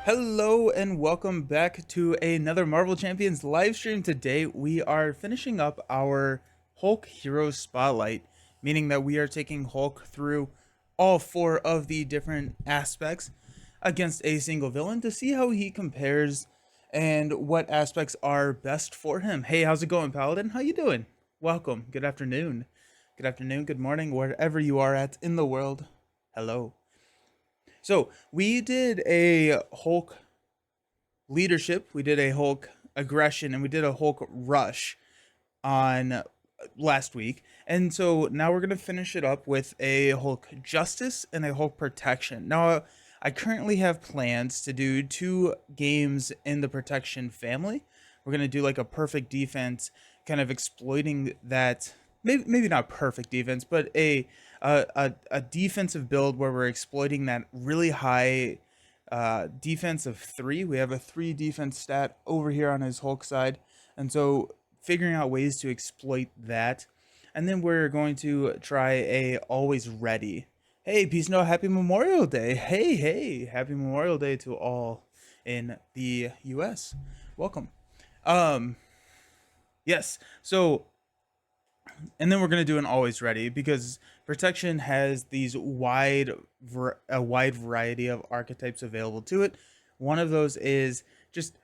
Hello and welcome back to another Marvel Champions live stream. Today we are finishing up our Hulk Hero Spotlight, meaning that we are taking Hulk through all four of the different aspects against a single villain to see how he compares and what aspects are best for him. Hey, how's it going, Paladin? How you doing? Welcome. Good afternoon. Good afternoon, good morning, wherever you are at in the world. Hello. So we did a Hulk leadership, we did a Hulk aggression, and we did a Hulk rush on last week. And so now we're going to finish it up with a Hulk justice and a Hulk protection. Now, I currently have plans to do 2 games in the protection family. We're going to do like a perfect defense, kind of exploiting that. Maybe not perfect defense, but a defensive build where we're exploiting that really high defense of 3. We have a 3 defense stat over here on his Hulk side, and so figuring out ways to exploit that. And then we're going to try a always ready. Hey, peace and happy Memorial Day. Hey, happy Memorial Day to all in the US. Welcome. Um yes. So and then we're going to do an always ready because protection has these a wide variety of archetypes available to it. One of those is just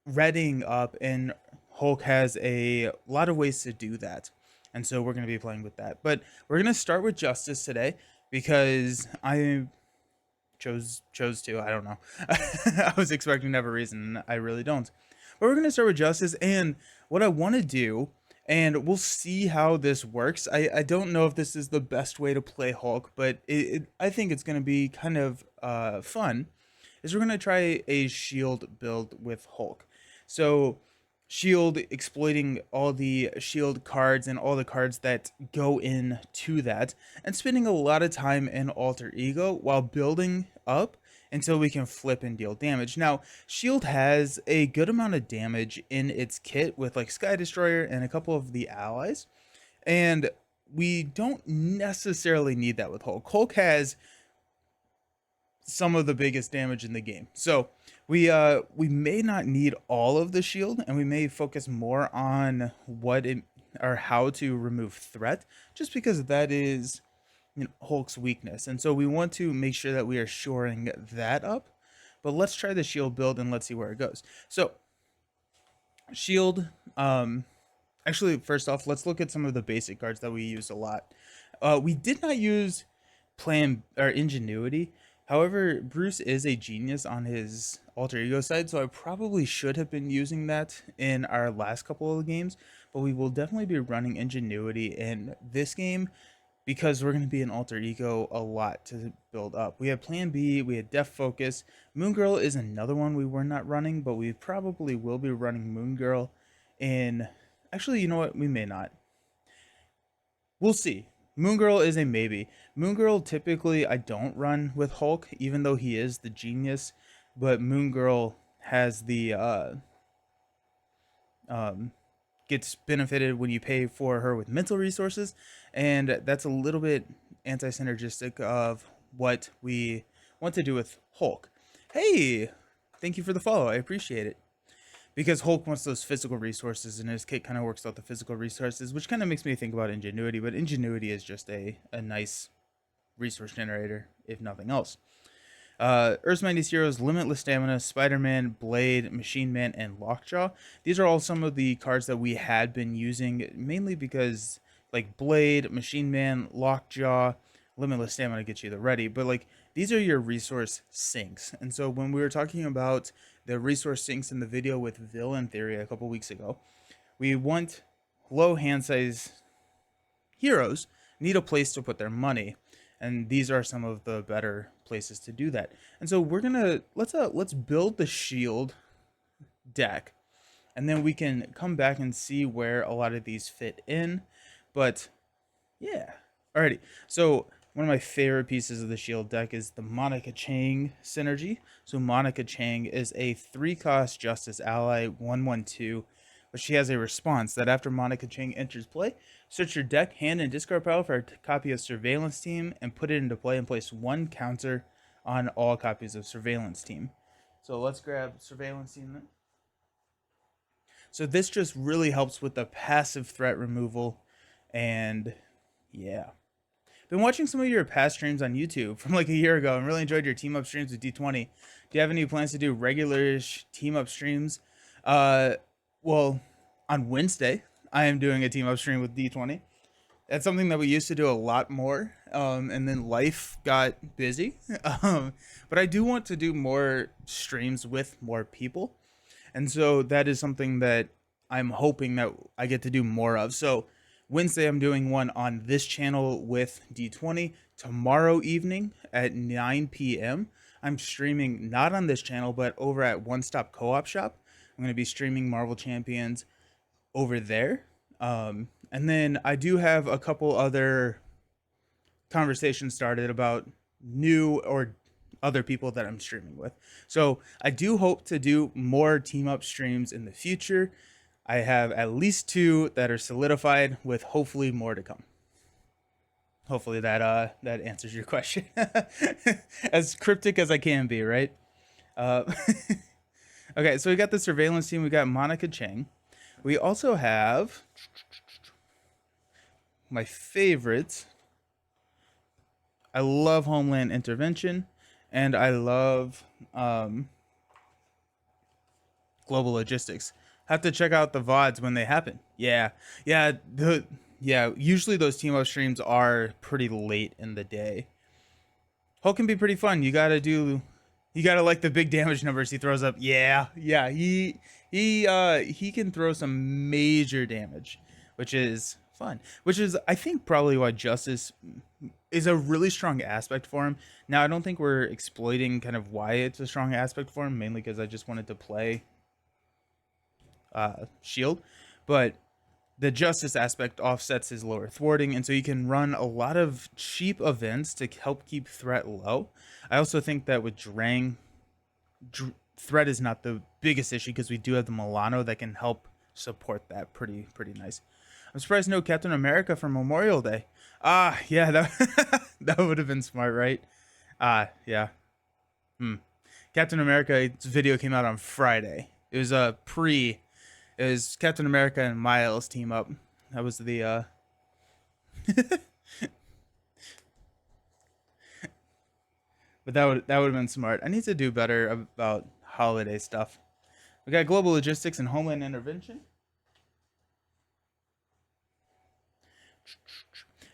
readying up, and Hulk has a lot of ways to do that, and so we're going to be playing with that. But we're going to start with justice today because I chose to. I don't know. I was expecting to have a reason. I really don't. But we're going to start with justice, and what I want to do, and we'll see how this works. I don't know if this is the best way to play Hulk, but I think it's going to be kind of fun. Is we're going to try a shield build with Hulk. So shield, exploiting all the shield cards and all the cards that go into that, and spending a lot of time in alter ego while building up until we can flip and deal damage. Now, shield has a good amount of damage in its kit with like Sky Destroyer and a couple of the allies, and we don't necessarily need that with Hulk. Hulk has some of the biggest damage in the game. So we may not need all of the shield, and we may focus more on what it or how to remove threat, just because that is, you know, Hulk's weakness. And so we want to make sure that we are shoring that up. But let's try the shield build and let's see where it goes. So shield, actually, first off, let's look at some of the basic cards that we use a lot. We did not use plan or ingenuity. However, Bruce is a genius on his alter ego side, so I probably should have been using that in our last couple of games, but we will definitely be running ingenuity in this game because we're going to be in alter ego a lot to build up. We have plan B, we had def focus. Moon Girl is another one we were not running, but we probably will be running Moon Girl in, actually, you know what, we may not. We'll see. Moon Girl is a maybe. Moon Girl typically I don't run with Hulk, even though he is the genius, but Moon Girl has the gets benefited when you pay for her with mental resources, and that's a little bit anti-synergistic of what we want to do with Hulk. Hey, thank you for the follow. I appreciate it. Because Hulk wants those physical resources, and his kit kind of works out the physical resources, which kind of makes me think about ingenuity. But ingenuity is just a nice resource generator, if nothing else. Earth's Mightiest Heroes, Limitless Stamina, Spider-Man, Blade, Machine Man, and Lockjaw. These are all some of the cards that we had been using, mainly because like Blade, Machine Man, Lockjaw, Limitless Stamina gets you the ready, but like these are your resource sinks. And so when we were talking about the resource sinks in the video with Villain Theory a couple weeks ago, we want low hand size heroes need a place to put their money, and these are some of the better places to do that. And so we're gonna let's build the shield deck, and then we can come back and see where a lot of these fit in. But yeah, alrighty. So one of my favorite pieces of the shield deck is the Monica Chang synergy. So Monica Chang is a 3-cost Justice ally, 1/1/2, but she has a response that after Monica Chang enters play, search your deck, hand, and discard pile for a copy of Surveillance Team and put it into play and place 1 counter on all copies of Surveillance Team. So let's grab surveillance team then. So this just really helps with the passive threat removal. And yeah. Been watching some of your past streams on YouTube from like a year ago and really enjoyed your team up streams with D20. Do you have any plans to do regular-ish team up streams? Uh, well, on Wednesday, I am doing a team up stream with D20. That's something that we used to do a lot more, and then life got busy. But I do want to do more streams with more people, and so that is something that I'm hoping that I get to do more of. So Wednesday, I'm doing one on this channel with D20. Tomorrow evening at 9 p.m., I'm streaming not on this channel, but over at One Stop Co-op Shop. I'm going to be streaming Marvel Champions over there. And then I do have a couple other conversations started about new or other people that I'm streaming with. So I do hope to do more team up streams in the future. I have at least 2 that are solidified, with hopefully more to come. Hopefully that answers your question. As cryptic as I can be, right? Okay, so we got the surveillance team. We got Monica Chang. We also have my favorites. I love Homeland Intervention, and I love Global Logistics. Have to check out the VODs when they happen. Yeah. Usually those team up streams are pretty late in the day. Hulk can be pretty fun. You gotta like the big damage numbers he throws up. Yeah. He can throw some major damage, which is fun. Which is, I think, probably why Justice is a really strong aspect for him. Now, I don't think we're exploiting kind of why it's a strong aspect for him, mainly because I just wanted to play shield, but the justice aspect offsets his lower thwarting, and so you can run a lot of cheap events to help keep threat low. I also think that with Drang, threat is not the biggest issue because we do have the Milano that can help support that pretty nice. I'm surprised no Captain America for Memorial Day. Yeah, that would have been smart, right? Yeah. Captain America's video came out on Friday. It was it was Captain America and Miles team up. That was the but that would have been smart. I need to do better about holiday stuff. We got Global Logistics and Homeland Intervention.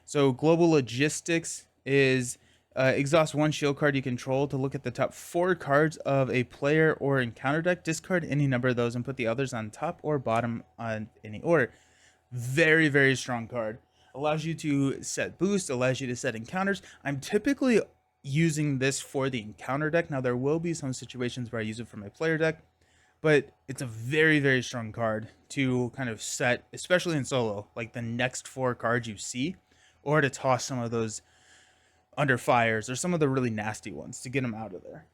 So Global Logistics is exhaust 1 shield card you control to look at the top 4 cards of a player or encounter deck. Discard any number of those and put the others on top or bottom on any order. Very strong card. Allows you to set boost, allows you to set encounters. I'm typically using this for the encounter deck. Now, there will be some situations where I use it for my player deck, but it's a very strong card to kind of set, especially in solo, like the next 4 cards you see, or to toss some of those under fires or some of the really nasty ones to get them out of there.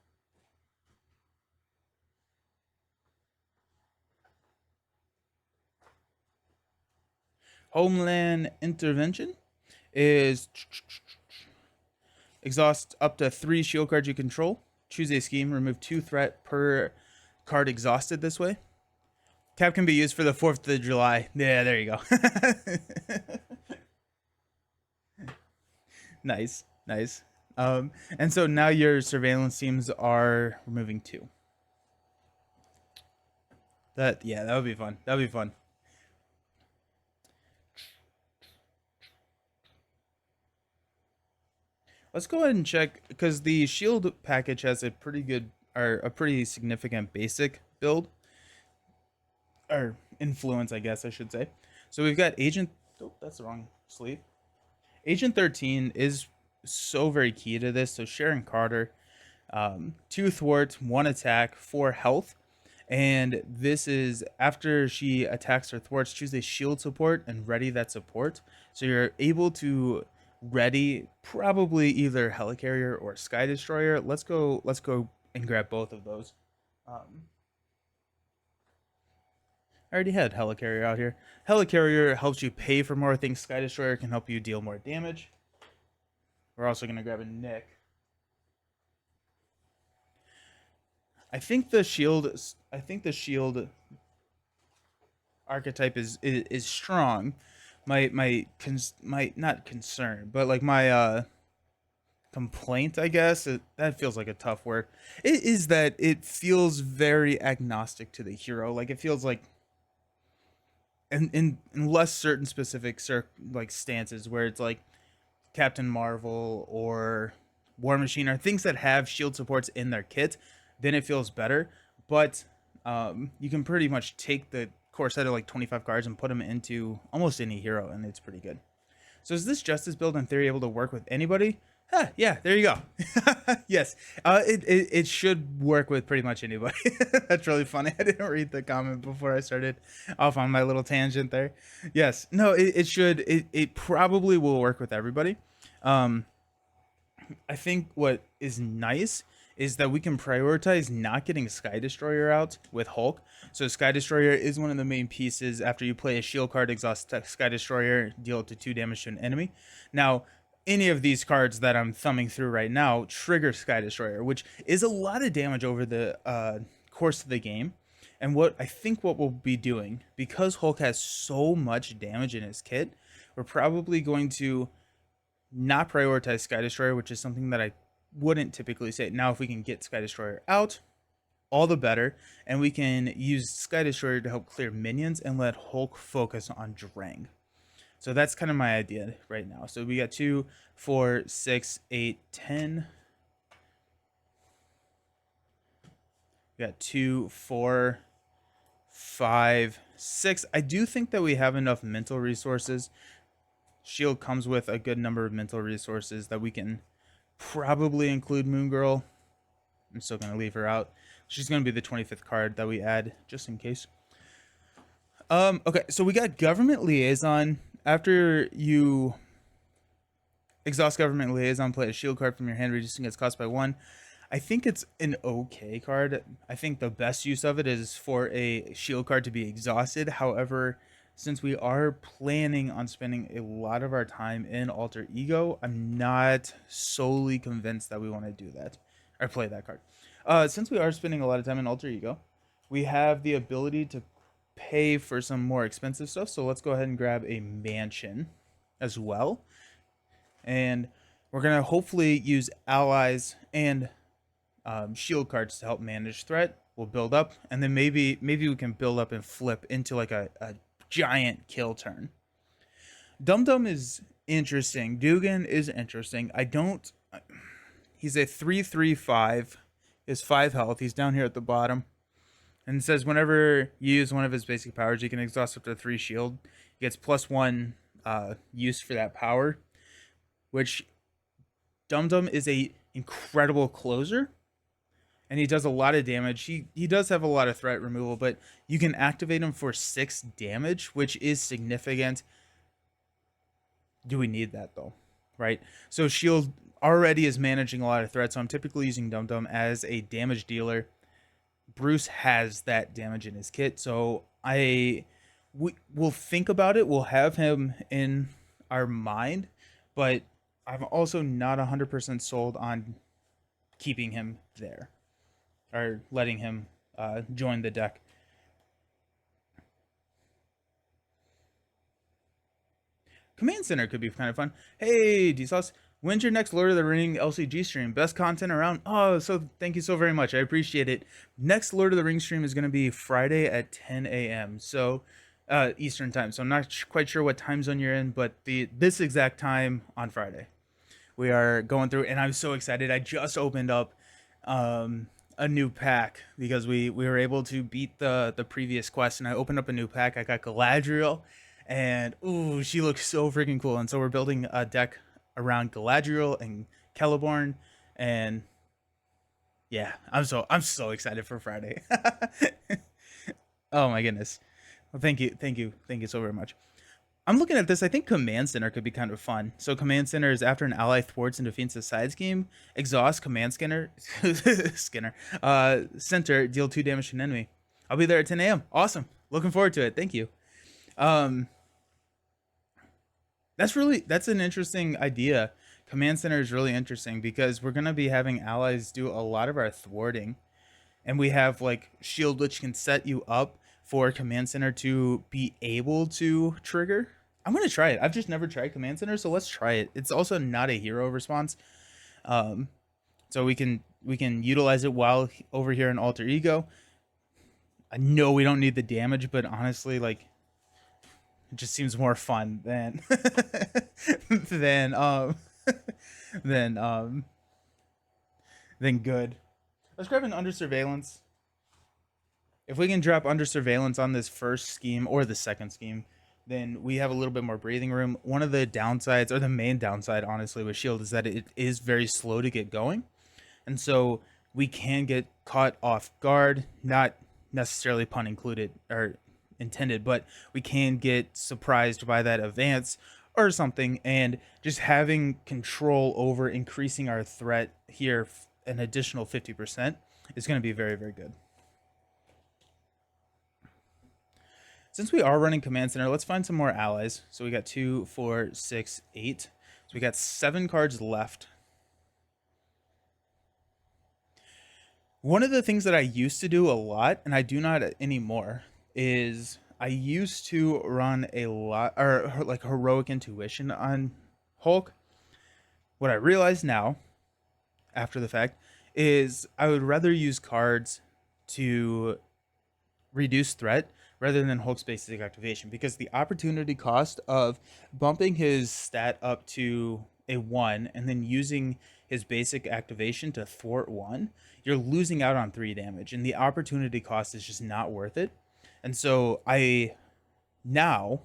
Homeland Intervention is exhaust up to 3 shield cards you control. Choose a scheme. Remove 2 threat per card exhausted this way. Cap can be used for the 4th of July. Yeah, there you go. Nice. And so now your surveillance teams are removing 2. That would be fun. That would be fun. Let's go ahead and check, because the shield package has a pretty good, or a pretty significant basic build, or influence, I guess I should say. So we've got Agent, oh, that's the wrong sleeve. Agent 13 is so very key to this. So Sharon Carter, 2 thwart, 1 attack, 4 health. And this is after she attacks her thwarts, choose a shield support and ready that support. So you're able to ready probably either Helicarrier or Sky Destroyer. Let's go and grab both of those. I already had Helicarrier out here. Helicarrier helps you pay for more things. Sky Destroyer can help you deal more damage. We're also going to grab a Nick. I think the shield archetype is strong. My not concern, but like my complaint, I guess that feels like a tough word. It is that it feels very agnostic to the hero. Like it feels like in less certain specific like stances where it's like Captain Marvel or War Machine or things that have shield supports in their kit, then it feels better. But you can pretty much take the core set of like 25 cards and put them into almost any hero, and it's pretty good. So is this Justice build in theory able to work with anybody? Huh, yeah, there you go. Yes, it should work with pretty much anybody. That's really funny. I didn't read the comment before I started off on my little tangent there. Yes, no, it should. It probably will work with everybody. Um, I think what is nice is that we can prioritize not getting Sky Destroyer out with Hulk. So Sky Destroyer is one of the main pieces. After you play a shield card, exhaust Sky Destroyer, deal up to 2 damage to an enemy. Now, any of these cards that I'm thumbing through right now trigger Sky Destroyer, which is a lot of damage over the course of the game. And what I think what we'll be doing, because Hulk has so much damage in his kit, we're probably going to not prioritize Sky Destroyer, which is something that I wouldn't typically say. Now, if we can get Sky Destroyer out, all the better, and we can use Sky Destroyer to help clear minions and let Hulk focus on Drang. So that's kind of my idea right now. So we got 2, 4, 6, 8, 10. We got 2, 4, 5, 6. I do think that we have enough mental resources. Shield comes with a good number of mental resources that we can probably include Moon Girl. I'm still going to leave her out. She's going to be the 25th card that we add, just in case. Okay, so we got Government Liaison. After you exhaust Government Liaison, play a shield card from your hand, reducing its cost by 1. I think it's an okay card. I think the best use of it is for a shield card to be exhausted. However, since we are planning on spending a lot of our time in Alter Ego, I'm not solely convinced that we want to do that or play that card. Since we are spending a lot of time in Alter Ego, we have the ability to pay for some more expensive stuff. So let's go ahead and grab a mansion as well. And we're going to hopefully use allies and shield cards to help manage threat. We'll build up, and then maybe we can build up and flip into like a giant kill turn. Dum Dum is interesting. Dugan is interesting. He's a 3/3/5. Is 5 health. He's down here at the bottom. And it says whenever you use one of his basic powers, you can exhaust up to 3 shield. He gets +1 use for that power, which Dum Dum is a incredible closer. And he does a lot of damage. He does have a lot of threat removal, but you can activate him for 6 damage, which is significant. Do we need that though? Right? So Shield already is managing a lot of threats, so I'm typically using Dum Dum as a damage dealer. Bruce has that damage in his kit, so we'll think about it. We'll have him in our mind, but I'm also not 100% sold on keeping him there or letting him join the deck. Command Center could be kind of fun. Hey, D-Sauce, when's your next Lord of the Ring LCG stream? Best content around. Oh, so thank you so very much. I appreciate it. Next Lord of the Ring stream is going to be Friday at 10 a.m. So Eastern time. So I'm not quite sure what time zone you're in, but this exact time on Friday, we are going through, and I'm so excited. I just opened up a new pack because we were able to beat the previous quest, and I opened up a new pack. I got Galadriel, and ooh, she looks so freaking cool. And so we're building a deck around Galadriel and Celeborn, and yeah, I'm so excited for Friday. Oh my goodness. Well, thank you so very much. I'm looking at this. I think Command Center could be kind of fun. So Command Center is after an ally thwarts and defeats a side scheme, exhaust Command Scanner, center, deal 2 damage to an enemy. I'll be there at 10 a.m. Awesome. Looking forward to it. Thank you. That's an interesting idea. Command Center is really interesting because we're going to be having allies do a lot of our thwarting. and we have like shield, which can set you up for command center to be able to trigger. I'm gonna try it. I've just never tried command center, so let's try it. It's also not a hero response, um, so we can utilize it while over here in alter ego. I know we don't need the damage, but honestly, like, it just seems more fun than than than than good. Let's grab an under surveillance. If we can drop under surveillance on this first scheme or the second scheme, then we have a little bit more breathing room. One of the downsides, or the main downside, honestly, with Shield is that it is very slow to get going. And so we can get caught off guard, not necessarily pun included or intended, but we can get surprised by that advance or something. And just having control over increasing our threat here an additional 50% is going to be very, very good. Since we are running command center, let's find some more allies. So we got 2, 4, 6, 8. So we got 7 cards left. One of the things that I used to do a lot, and I do not anymore, is I used to run a lot, or like heroic intuition on Hulk. What I realize now, after the fact, is I would rather use cards to reduce threat rather than Hulk's basic activation, because the opportunity cost of bumping his stat up to a 1 and then using his basic activation to thwart 1, you're losing out on 3 damage, and the opportunity cost is just not worth it. And so I now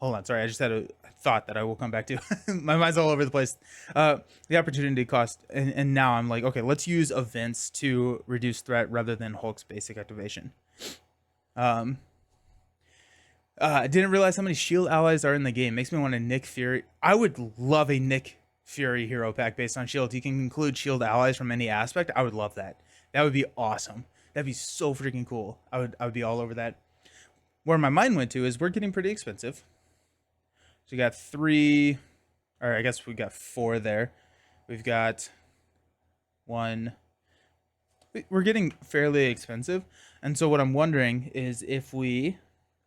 hold on, sorry, I just had a thought that I will come back to. My mind's all over the place. The opportunity cost, and now I'm like, okay, let's use events to reduce threat rather than Hulk's basic activation. I didn't realize how many shield allies are in the game. Makes me want to Nick Fury. I would love a Nick Fury hero pack based on shield. You can include shield allies from any aspect. I would love that. That would be awesome. That'd be so freaking cool. I would be all over that. Where my mind went to is we're getting pretty expensive. So we got 3, or I guess we got 4 there. We've got 1. We're getting fairly expensive. And so what I'm wondering is if we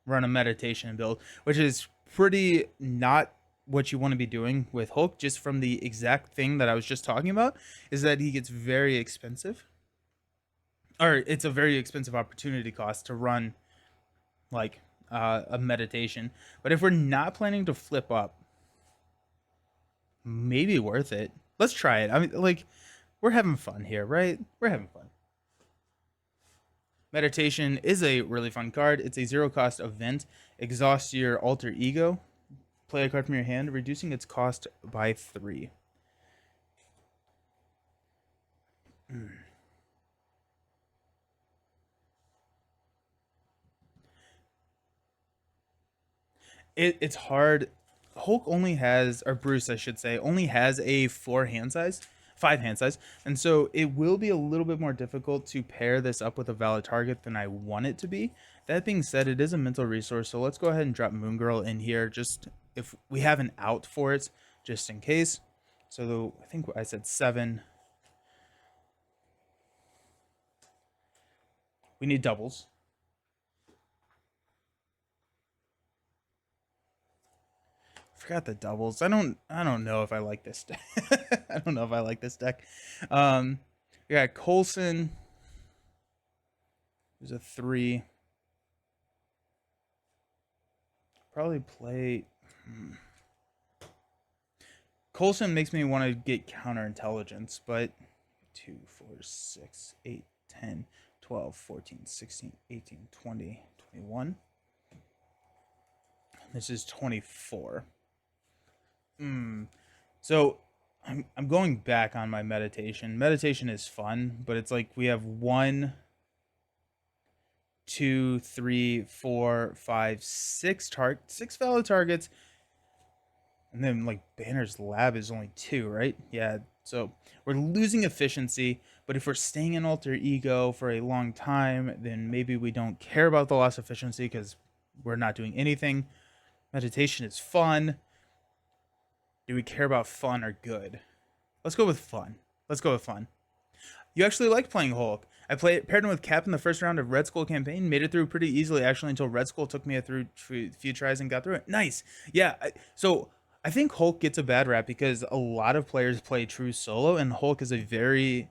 run a meditation build, which is pretty not what you want to be doing with Hulk, just from the exact thing that I was just talking about, is that he gets very expensive. Or it's a very expensive opportunity cost to run like a meditation. But if we're not planning to flip up, maybe worth it. Let's try it. I mean, like, we're having fun here, right? We're having fun. Meditation is a really fun card. It's a 0 cost event. Exhaust your alter ego. Play a card from your hand, reducing its cost by 3. It's hard. Hulk only has, or Bruce, I should say, only has a 5 hand size, and so it will be a little bit more difficult to pair this up with a valid target than I want it to be. That being said, it is a mental resource, so let's go ahead and drop Moon Girl in here, just if we have an out for it, just in case. So I think I said 7. We need doubles. Forgot the doubles. I don't know if I like this deck. I don't know if I like this deck. We got Coulson. There's a 3. Probably play. Coulson makes me want to get counterintelligence, but 2, 4, 6, 8, 10, 12, 14, 16, 18, 20, 21. This is 24. So I'm going back on my meditation. Meditation is fun, but it's like we have 1, 2, 3, 4, 5, 6 valid targets, and then like Banner's lab is only 2, right? Yeah. So we're losing efficiency, but if we're staying in alter ego for a long time, then maybe we don't care about the loss of efficiency because we're not doing anything. Meditation is fun. Do we care about fun or good? Let's go with fun. Let's go with fun. You actually like playing Hulk. I paired him with Cap in the first round of Red Skull campaign. Made it through pretty easily, actually, until Red Skull took me through a few tries and got through it. Nice. Yeah. So I think Hulk gets a bad rap because a lot of players play true solo, and Hulk very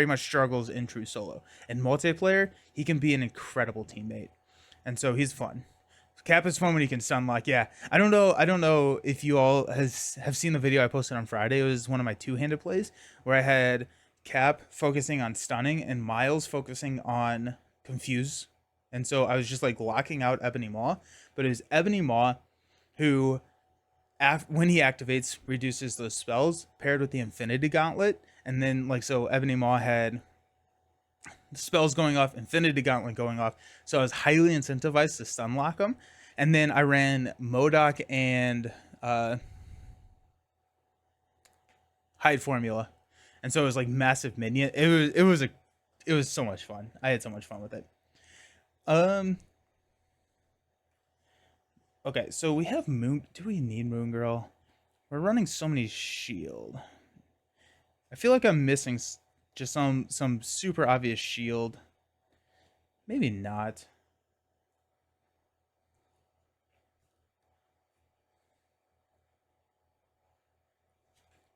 much struggles in true solo. In multiplayer, he can be an incredible teammate, and so he's fun. Cap is fun when he can stun lock. Yeah, I don't know. I don't know if you all have seen the video I posted on Friday. It was one of my two-handed plays where I had Cap focusing on stunning and Miles focusing on confuse, and so I was just like locking out Ebony Maw. But it was Ebony Maw who, when he activates, reduces those spells paired with the Infinity Gauntlet, and then like so Ebony Maw had spells going off, Infinity Gauntlet going off. So I was highly incentivized to stun lock him. And then I ran Modok and Hide Formula. And so it was like massive minion. It was so much fun. I had so much fun with it. Okay, so we have Moon. Do we need Moon Girl? We're running so many shield. I feel like I'm missing just some super obvious shield. Maybe not.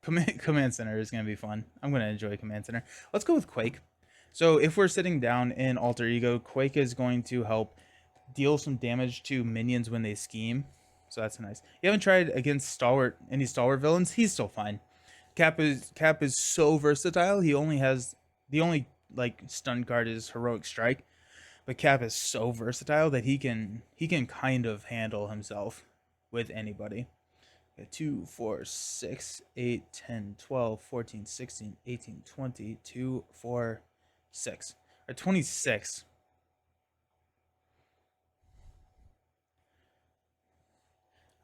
Command Center is going to be fun. I'm going to enjoy Command Center. Let's go with Quake. So if we're sitting down in Alter Ego, Quake is going to help deal some damage to minions when they scheme. So that's nice. You haven't tried against any stalwart villains? He's still fine. Cap is so versatile. The only like stun card is Heroic Strike, but Cap is so versatile that he can kind of handle himself with anybody. 2, 4, 6, 8, 10, 12, 14, 16, 18, 20, 2, 4, 6. Or 26.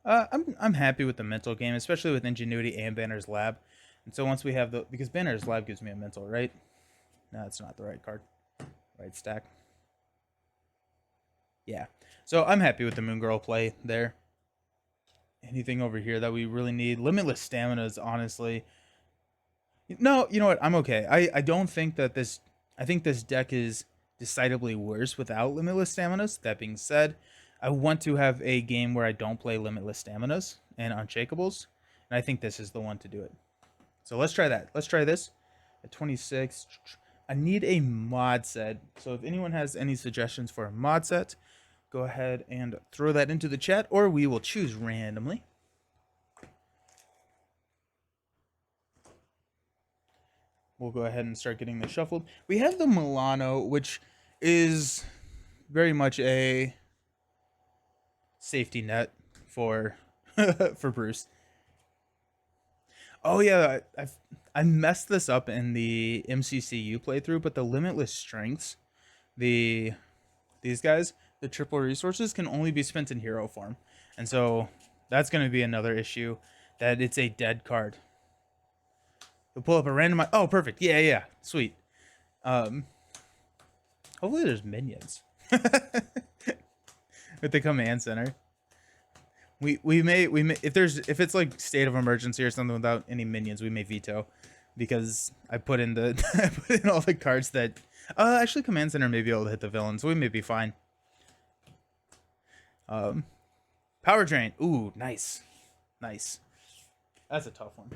I'm happy with the mental game, especially with Ingenuity and Banner's Lab. And so once we have because Banner's Lab gives me a mental, right? No, it's not the right card. Right stack. Yeah. So I'm happy with the Moon Girl play there. Anything over here that we really need? Limitless Staminas, honestly. No, you know what? I'm okay. I don't think that this... I think this deck is decidedly worse without Limitless Staminas. That being said, I want to have a game where I don't play Limitless Staminas and Unshakables. And I think this is the one to do it. So let's try that. Let's try this. At 26... I need a mod set. So if anyone has any suggestions for a mod set, go ahead and throw that into the chat, or we will choose randomly. We'll go ahead and start getting this shuffled. We have the Milano, which is very much a safety net for for Bruce. Oh yeah, I messed this up in the MCCU playthrough, but the Limitless Strengths, these guys, the triple resources can only be spent in hero form. And so that's going to be another issue, that it's a dead card. You'll pull up a random... Oh, perfect. Yeah. Sweet. Hopefully there's minions. With the command center. We may if it's like state of emergency or something without any minions, we may veto, because I put in all the cards that actually command center may be able to hit the villain, so we may be fine. Power drain. Ooh, nice. That's a tough one.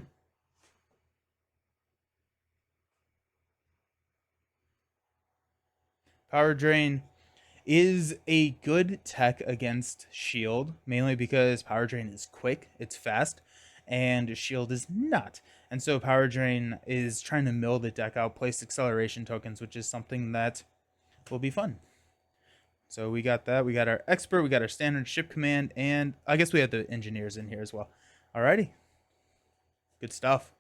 Power drain is a good tech against shield, mainly because power drain is quick, it's fast, and shield is not. And so power drain is trying to mill the deck out, place acceleration tokens, which is something that will be fun. So we got that. We got our expert, we got our standard ship command, and I guess we have the engineers in here as well. Alrighty. Good stuff.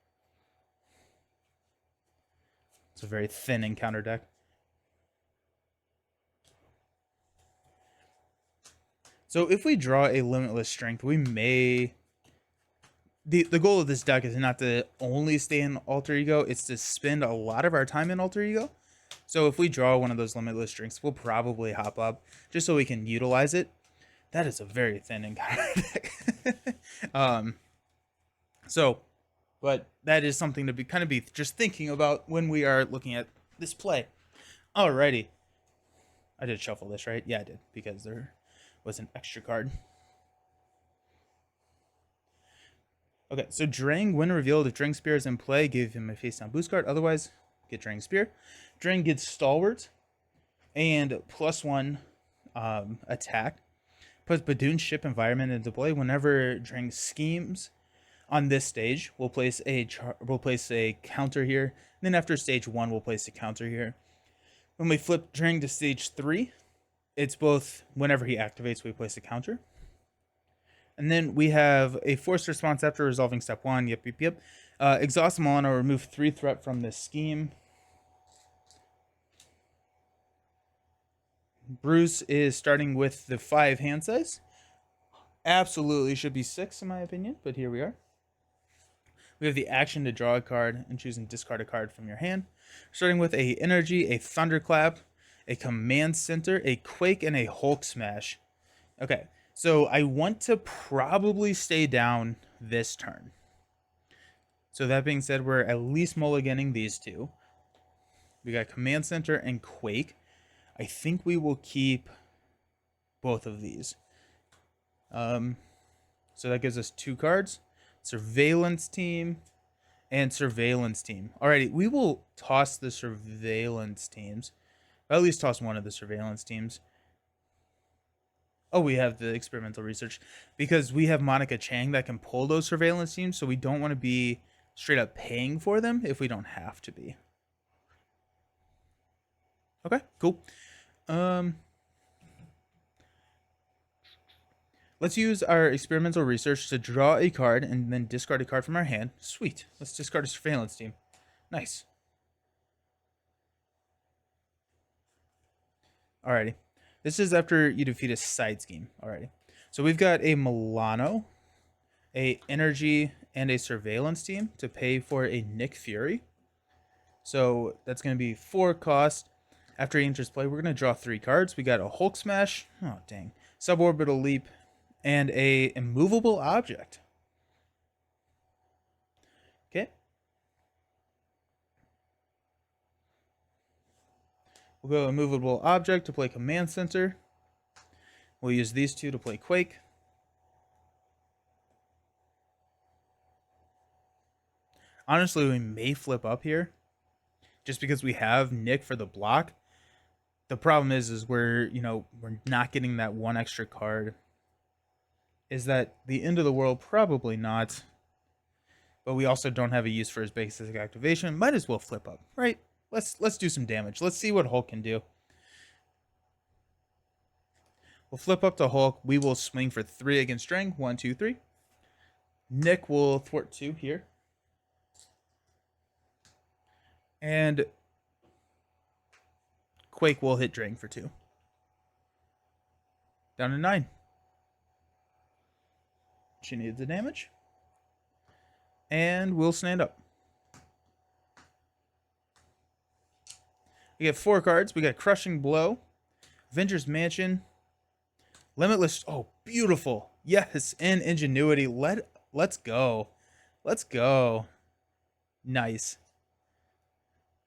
It's a very thin encounter deck. So if we draw a Limitless Strength, we may... The goal of this deck is not to only stay in Alter Ego, it's to spend a lot of our time in Alter Ego. So if we draw one of those Limitless Strengths, we'll probably hop up just so we can utilize it. That is a very thin encounter deck. So But that is something to be kind of be just thinking about when we are looking at this play. Alrighty. I did shuffle this, right? Yeah, I did, because there was an extra card. Okay, so Drang, when revealed, if Drang Spear is in play, give him a face down boost card. Otherwise, get Drang Spear. Drang gets Stalwart and +1 attack. Puts Badoon ship environment into play. Whenever Drang schemes on this stage, we'll place a counter here. And then after stage 1, we'll place a counter here. When we flip Drang to stage 3, it's both whenever he activates, we place a counter. And then we have a forced response after resolving step 1. Yep. Exhaust Milano, remove 3 threat from this scheme. Bruce is starting with the 5 hand size. Absolutely should be 6 in my opinion, but here we are. We have the action to draw a card and choose and discard a card from your hand. Starting with a Energy, a Thunderclap, a Command Center, a Quake, and a Hulk Smash. Okay, so I want to probably stay down this turn. So that being said, we're at least mulliganing these two. We got Command Center and Quake. I think we will keep both of these. So that gives us 2 cards. Surveillance Team and Surveillance Team. Alrighty, we will toss the Surveillance Teams. Or at least toss one of the Surveillance Teams. Oh, we have the Experimental Research. Because we have Monica Chang that can pull those Surveillance Teams, so we don't want to be straight up paying for them if we don't have to be. Okay, cool. Let's use our Experimental Research to draw a card and then discard a card from our hand. Sweet. Let's discard a Surveillance Team. Nice. Alrighty. This is after you defeat a side scheme. Alrighty. So we've got a Milano, a Energy, and a Surveillance Team to pay for a Nick Fury. So that's going to be 4 cost. After he enters play, we're going to draw 3 cards. We got a Hulk Smash. Oh, dang. Suborbital Leap. And a immovable object. Okay. We'll go immovable object to play Command Center. We'll use these 2 to play Quake. Honestly, we may flip up here just because we have Nick for the block. The problem is we're not getting that 1 extra card. Is that the end of the world? Probably not. But we also don't have a use for his basic activation. Might as well flip up, right? Let's do some damage. Let's see what Hulk can do. We'll flip up to Hulk. We will swing for 3 against Drang. 1, 2, 3. Nick will thwart 2 here. And Quake will hit Drang for 2. Down to 9. She needs the damage. And we'll stand up. We get 4 cards. We got Crushing Blow, Avengers Mansion, Limitless. Oh, beautiful. Yes, and Ingenuity. Let's go. Let's go. Nice.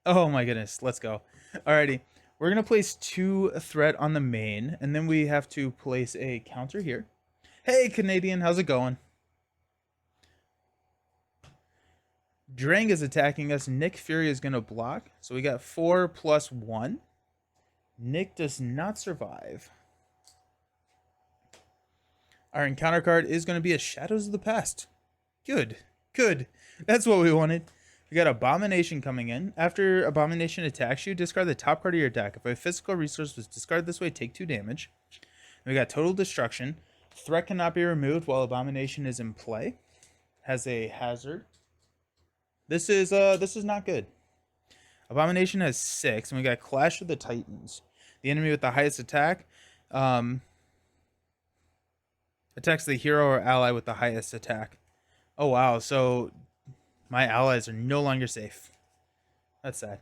Oh my goodness. Let's go. Alrighty. We're going to place 2 threat on the main, and then we have to place a counter here. Hey, Canadian. How's it going? Drang is attacking us. Nick Fury is going to block. So we got 4 + 1. Nick does not survive. Our encounter card is going to be a Shadows of the Past. Good. Good. That's what we wanted. We got Abomination coming in. After Abomination attacks you, discard the top card of your deck. If a physical resource was discarded this way, take 2 damage. And we got Total Destruction. Threat cannot be removed while Abomination is in play. Has a hazard. This is not good. Abomination has 6, and we got Clash of the Titans. The enemy with the highest attack attacks the hero or ally with the highest attack. Oh wow, so my allies are no longer safe. That's sad.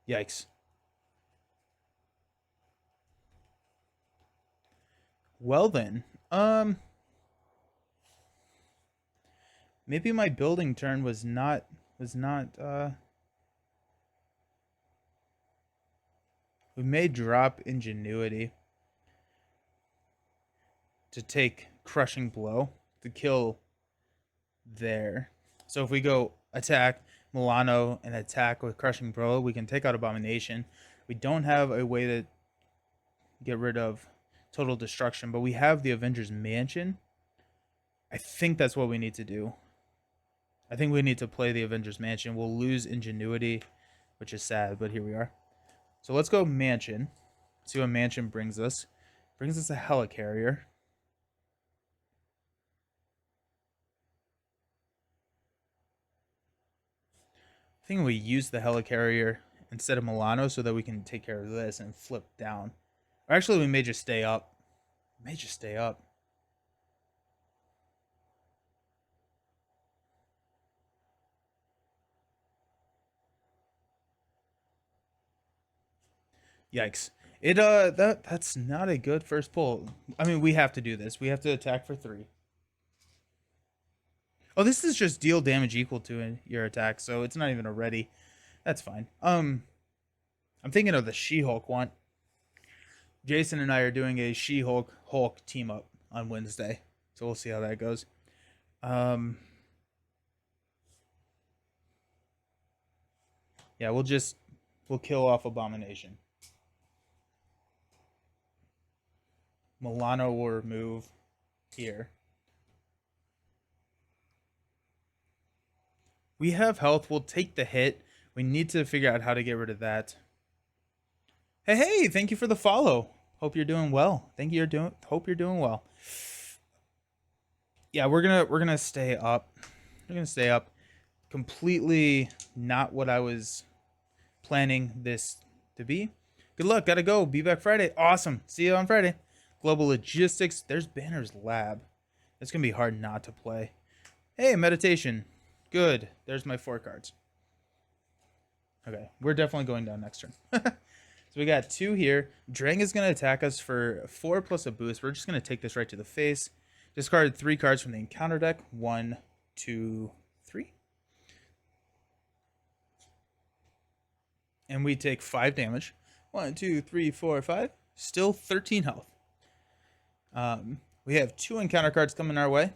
Yikes. Well then, um, maybe my building turn was not. We may drop ingenuity to take crushing blow to kill there. So if we go attack Milano and attack with crushing blow, we can take out Abomination. We don't have a way to get rid of total destruction, but we have the Avengers Mansion. I think that's what we need to do. I think we need to play the Avengers Mansion. We'll lose ingenuity, which is sad, but here we are. So let's go Mansion. See what Mansion brings us. Brings us a helicarrier. I think we use the helicarrier instead of Milano so that we can take care of this and flip down. Or actually, we may just stay up. May just stay up. Yikes. That's not a good first pull. I mean, we have to do this. We have to attack for 3. Oh, this is just deal damage equal to your attack, so it's not even a ready. That's fine. I'm thinking of the She-Hulk one. Jason and I are doing a She-Hulk team up on Wednesday, so we'll see how that goes. Yeah, we'll kill off Abomination. Milano will remove here. We have health. We'll take the hit. We need to figure out how to get rid of that. Hey, thank you for the follow. Hope you're doing well. Hope you're doing well. Yeah, we're gonna stay up. We're gonna stay up. Completely not what I was planning this to be. Good luck. Gotta go. Be back Friday. Awesome. See you on Friday. Global Logistics. There's Banner's Lab. It's going to be hard not to play. Hey, meditation. Good. There's my 4 cards. Okay. We're definitely going down next turn. So we got 2 here. Drang is going to attack us for 4 plus a boost. We're just going to take this right to the face. Discard 3 cards from the encounter deck. 1, 2, 3. And we take 5 damage. 1, 2, 3, 4, 5. Still 13 health. We have 2 encounter cards coming our way.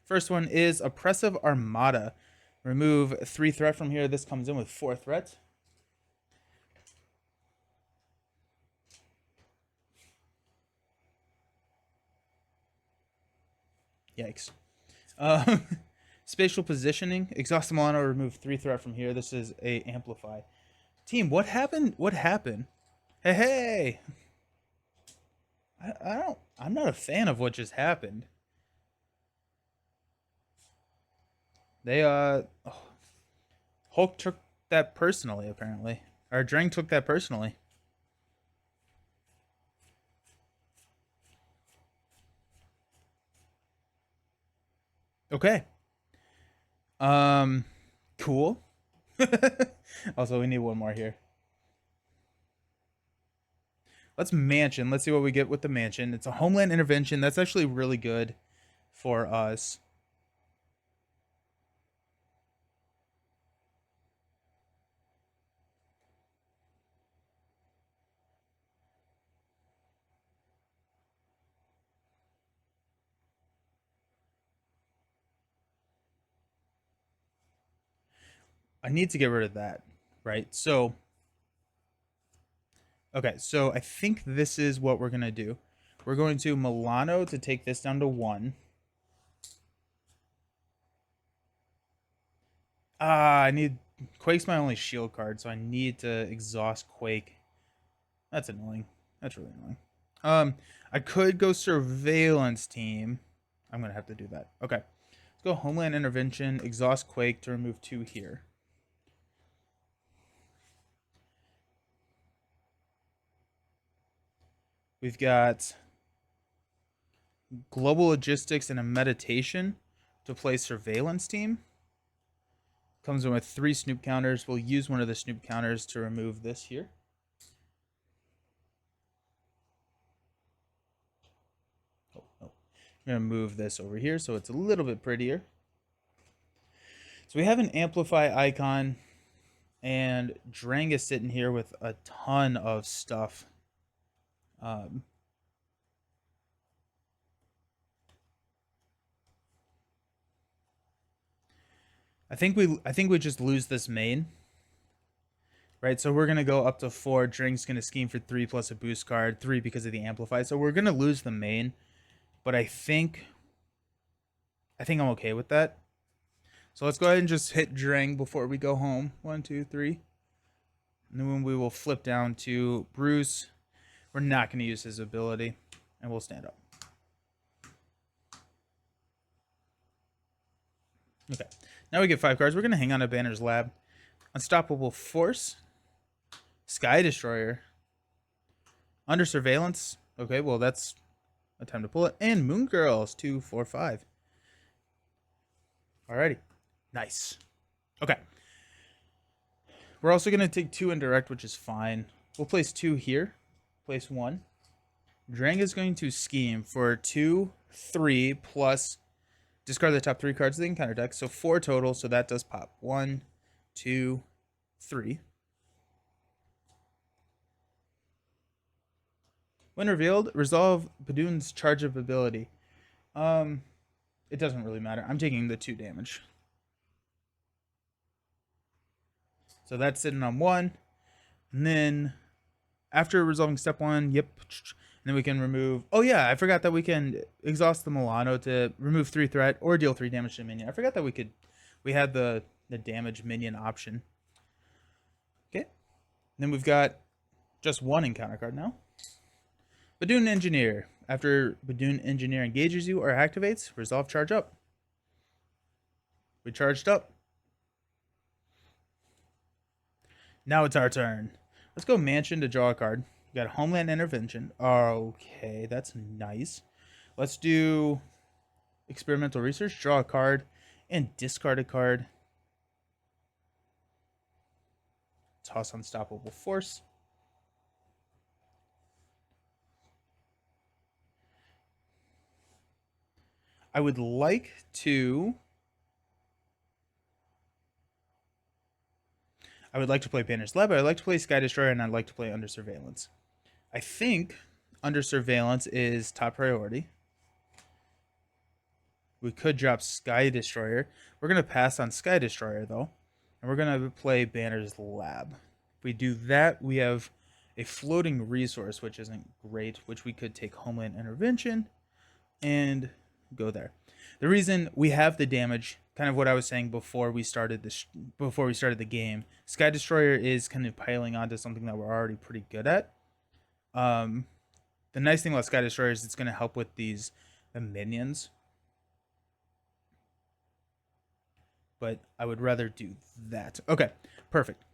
First one is Oppressive Armada. Remove 3 threat from here. This comes in with 4 threat. Yikes. Spatial Positioning. Exhaust Milano. Remove 3 threat from here. This is a Amplify. Team, what happened? What happened? Hey! I'm not a fan of what just happened. They Hulk took that personally, apparently. Or Drang took that personally. Okay. Cool. Also, we need one more here. Let's Mansion. Let's see what we get with the Mansion. It's a Homeland Intervention. That's actually really good for us. I need to get rid of that, right? So, okay, so I think this is what we're going to do. We're going to Milano to take this down to 1. I need... Quake's my only shield card, so I need to exhaust Quake. That's annoying. That's really annoying. I could go Surveillance Team. I'm going to have to do that. Okay. Let's go Homeland Intervention, exhaust Quake to remove 2 here. We've got Global Logistics and a Meditation to play Surveillance Team. Comes in with 3 Snoop counters. We'll use one of the Snoop counters to remove this here. I'm going to move this over here so it's a little bit prettier. So we have an amplify icon, and Drang is sitting here with a ton of stuff. I think we just lose this main. Right, so we're gonna go up to 4. Drang's gonna scheme for 3 plus a boost card, 3 because of the amplify. So we're gonna lose the main, but I think I'm okay with that. So let's go ahead and just hit Drang before we go home. 1, 2, 3. And then we will flip down to Bruce. We're not going to use his ability, and we'll stand up. Okay, now we get 5 cards. We're going to hang on to Banner's Lab. Unstoppable Force. Sky Destroyer. Under Surveillance. Okay, well, that's a time to pull it. And Moon Girls, 2, 4, 5. Alrighty. Nice. Okay. We're also going to take 2 indirect, which is fine. We'll place 2 here. Place 1. Drang is going to scheme for 2, 3 plus discard the top 3 cards of the encounter deck. So 4 total. So that does pop. 1, 2, 3. When revealed, resolve Badoon's charge of ability. It doesn't really matter. I'm taking the 2 damage. So that's sitting on 1. And then after resolving step 1, yep. And then we can remove... Oh yeah, I forgot that we can exhaust the Milano to remove 3 threat or deal 3 damage to minion. I forgot that we had the damage minion option. Okay. And then we've got just 1 encounter card now. Badoon Engineer. After Badoon Engineer engages you or activates, resolve charge up. We charged up. Now it's our turn. Let's go Mansion to draw a card. We got Homeland Intervention. Okay, that's nice. Let's do Experimental Research. Draw a card and discard a card. Toss Unstoppable Force. I would like to play Banner's Lab, I'd like to play Sky Destroyer, and I'd like to play Under Surveillance. I think Under Surveillance is top priority. We could drop Sky Destroyer. We're going to pass on Sky Destroyer, though. And we're going to play Banner's Lab. If we do that, we have a floating resource, which isn't great, which we could take Homeland Intervention and go there. The reason we have the damage, kind of what I was saying before we started the game, Sky Destroyer is kind of piling onto something that we're already pretty good at. The nice thing about Sky Destroyer is it's going to help with the minions. But I would rather do that. Okay, perfect.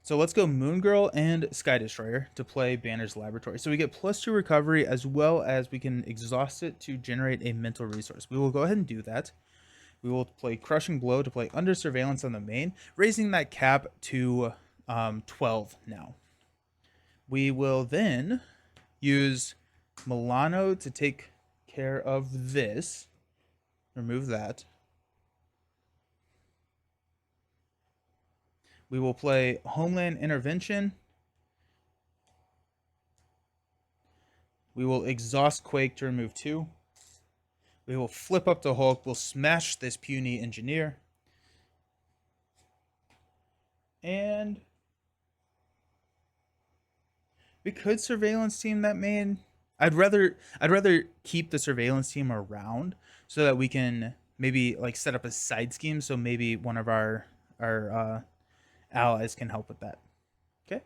So let's go Moon Girl and Sky Destroyer to play Banner's Laboratory. So we get +2 recovery, as well as we can exhaust it to generate a mental resource. We will go ahead and do that. We will play Crushing Blow to play Under Surveillance on the main, raising that cap to 12 now. We will then use Milano to take care of this. Remove that. We will play Homeland Intervention. We will exhaust Quake to remove 2. We will flip up to Hulk. We'll smash this puny engineer. And we could surveillance team that main. I'd rather keep the surveillance team around so that we can maybe like set up a side scheme, so maybe one of our allies can help with that. Okay.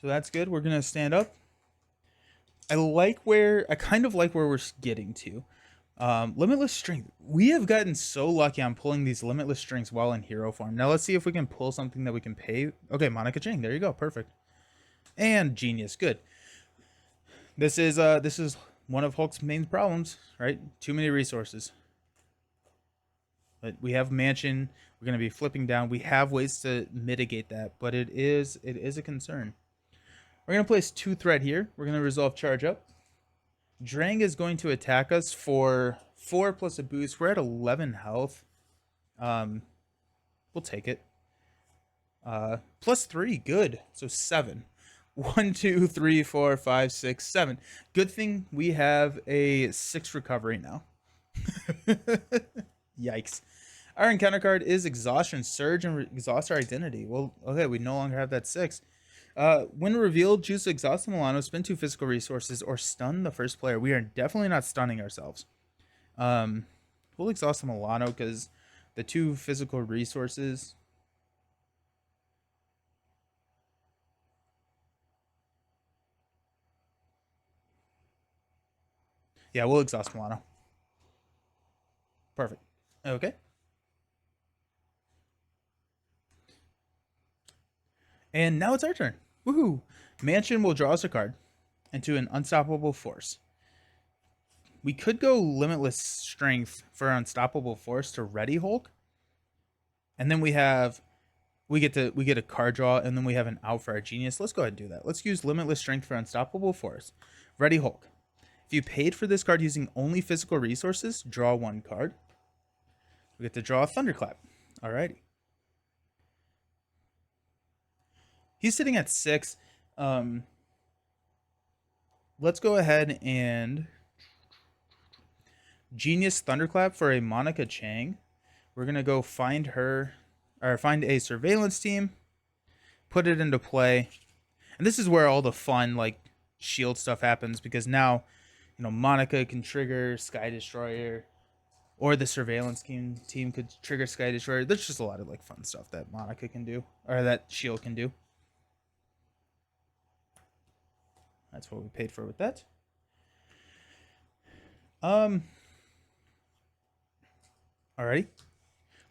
So that's good. We're gonna stand up. I kind of like where we're getting to. Limitless Strength. We have gotten so lucky on pulling these Limitless Strengths while in hero form. Now let's see if we can pull something that we can pay. Okay, Monica Chang. There you go. Perfect. And Genius. Good. This is one of Hulk's main problems, right? Too many resources. But we have Mansion. We're going to be flipping down. We have ways to mitigate that, but it is a concern. We're going to place 2 threat here. We're going to resolve charge up. Drang is going to attack us for 4 plus a boost. We're at 11 health. We'll take it. Plus 3, good. So 7. 1, 2, 3, 4, 5, 6, 7. Good thing we have a 6 recovery now. Yikes. Our encounter card is Exhaustion. Surge and exhaust our identity. Well, okay, we no longer have that 6. When revealed, choose to exhaust the Milano, spend 2 physical resources, or stun the first player. We are definitely not stunning ourselves. We'll exhaust the Milano because the 2 physical resources. Yeah, we'll exhaust Milano. Perfect. Okay. And now it's our turn. Woohoo! Mansion will draw us a card into an unstoppable force. We could go Limitless Strength for Unstoppable Force to ready Hulk. And then we get a card draw, and then we have an out for our Genius. Let's go ahead and do that. Let's use Limitless Strength for Unstoppable Force. Ready Hulk. If you paid for this card using only physical resources, draw 1 card. We get to draw a Thunderclap. Alrighty. He's sitting at 6. Let's go ahead and Genius Thunderclap for a Monica Chang. We're going to go find her, or find a surveillance team, put it into play. And this is where all the fun, like, shield stuff happens, because now, you know, Monica can trigger Sky Destroyer, or the surveillance team could trigger Sky Destroyer. There's just a lot of, like, fun stuff that Monica can do, or that shield can do. That's what we paid for with that. Alrighty.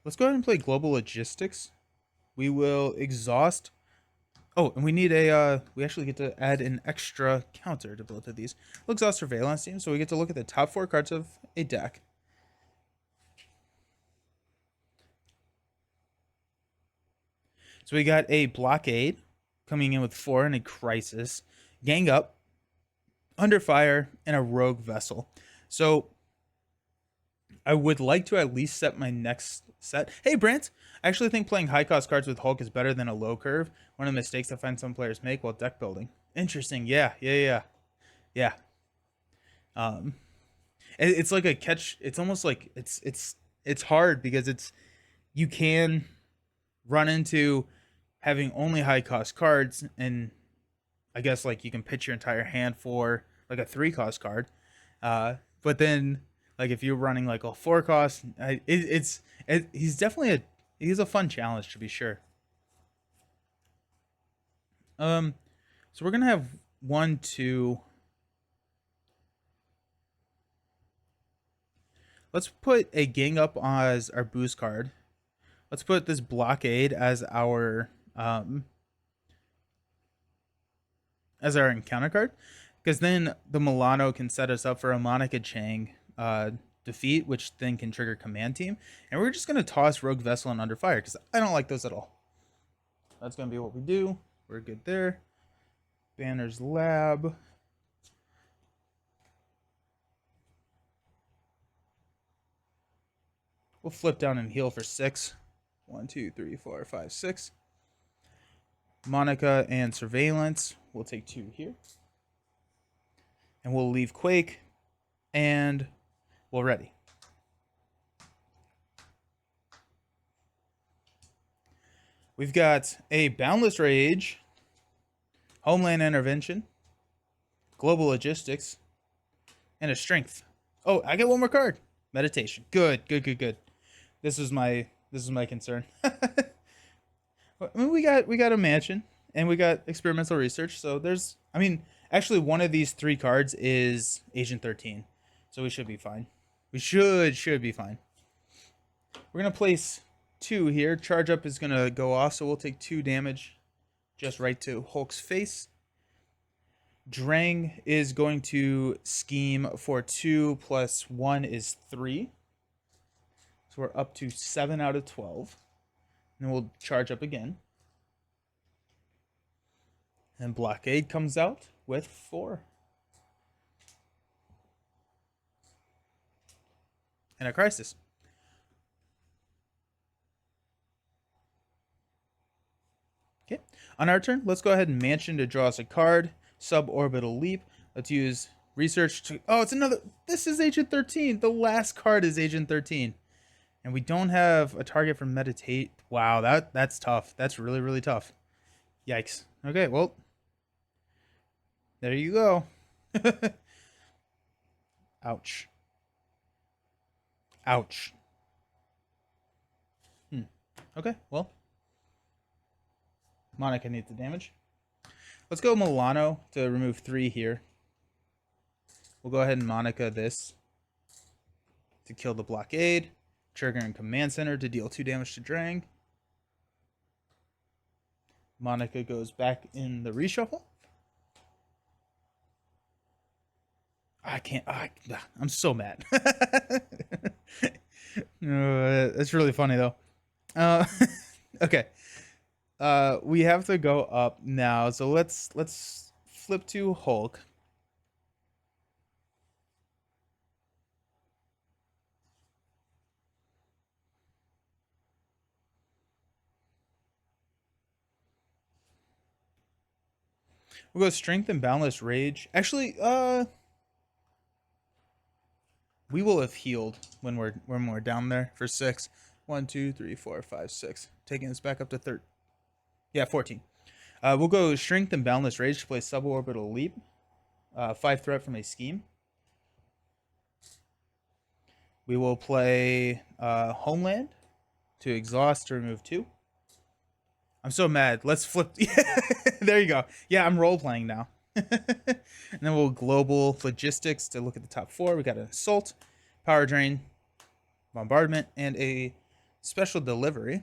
Let's go ahead and play Global Logistics. We will exhaust. Oh, and we need a, we actually get to add an extra counter to both of these. We'll exhaust Surveillance Team, so we get to look at the top 4 cards of a deck. So we got a Blockade coming in with 4 and a Crisis, Gang Up, Under Fire, and a Rogue Vessel. So I would like to at least set my next set. Hey, Brant, I actually think playing high-cost cards with Hulk is better than a low curve. One of the mistakes I find some players make while deck building. Interesting. Yeah. It's like a catch. It's almost like it's hard because you can run into having only high-cost cards, and I guess like you can pitch your entire hand for like a 3-cost card. But then, like, if you're running like a 4-cost, he's definitely he's a fun challenge to be sure. So we're gonna have 1, 2. Let's put a Gang Up as our boost card. Let's put this Blockade as our encounter card, because then the Milano can set us up for a Monica Chang defeat, which then can trigger Command Team. And we're just going to toss Rogue Vessel and Under Fire, because I don't like those at all. That's going to be what we do. We're good there. Banner's Lab. We'll flip down and heal for 6. 1, 2, 3, 4, 5, 6. Monica and Surveillance. We'll take 2 here. And we'll leave Quake. And we'll ready. We've got a Boundless Rage, Homeland Intervention, Global Logistics, and a Strength. Oh, I get 1 more card. Meditation. Good. This is my concern. I mean, we got a mansion and we got experimental research. So there's, I mean, actually one of these 3 cards is Agent 13, so we should be fine. We should be fine. We're gonna place 2 here. Charge Up is gonna go off, so we'll take 2 damage just right to Hulk's face. Drang is going to scheme for 2 plus 1 is 3. So we're up to 7 out of 12. And we'll charge up again. And Blockade comes out with 4. and a crisis. Okay. On our turn, let's go ahead and mansion to draw us a card. Suborbital leap. Let's use research to. Oh, it's another. This is Agent 13. The last card is Agent 13. And we don't have a target for meditate. Wow, that's tough. That's really, really tough. Yikes. Okay, well. There you go. Ouch. Ouch. Okay, well. Monica needs the damage. Let's go Milano to remove 3 here. We'll go ahead and Monica this to kill the blockade. Triggering Command Center to deal 2 damage to Drang. Monica goes back in the reshuffle. I can't. I'm so mad. It's really funny though. Okay. We have to go up now, so let's flip to Hulk. We'll go Strength and Boundless Rage. Actually, we will have healed when we're down there for 6. 1, 2, 3, 4, 5, 6. Taking us back up to 13. Yeah, 14. We'll go Strength and Boundless Rage to play Suborbital Leap. 5 threat from a scheme. We will play Homeland to exhaust to remove 2. I'm so mad. Let's flip. There you go. Yeah, I'm role playing now. And then we'll global logistics to look at the top 4. We got an assault, power drain, bombardment, and a special delivery.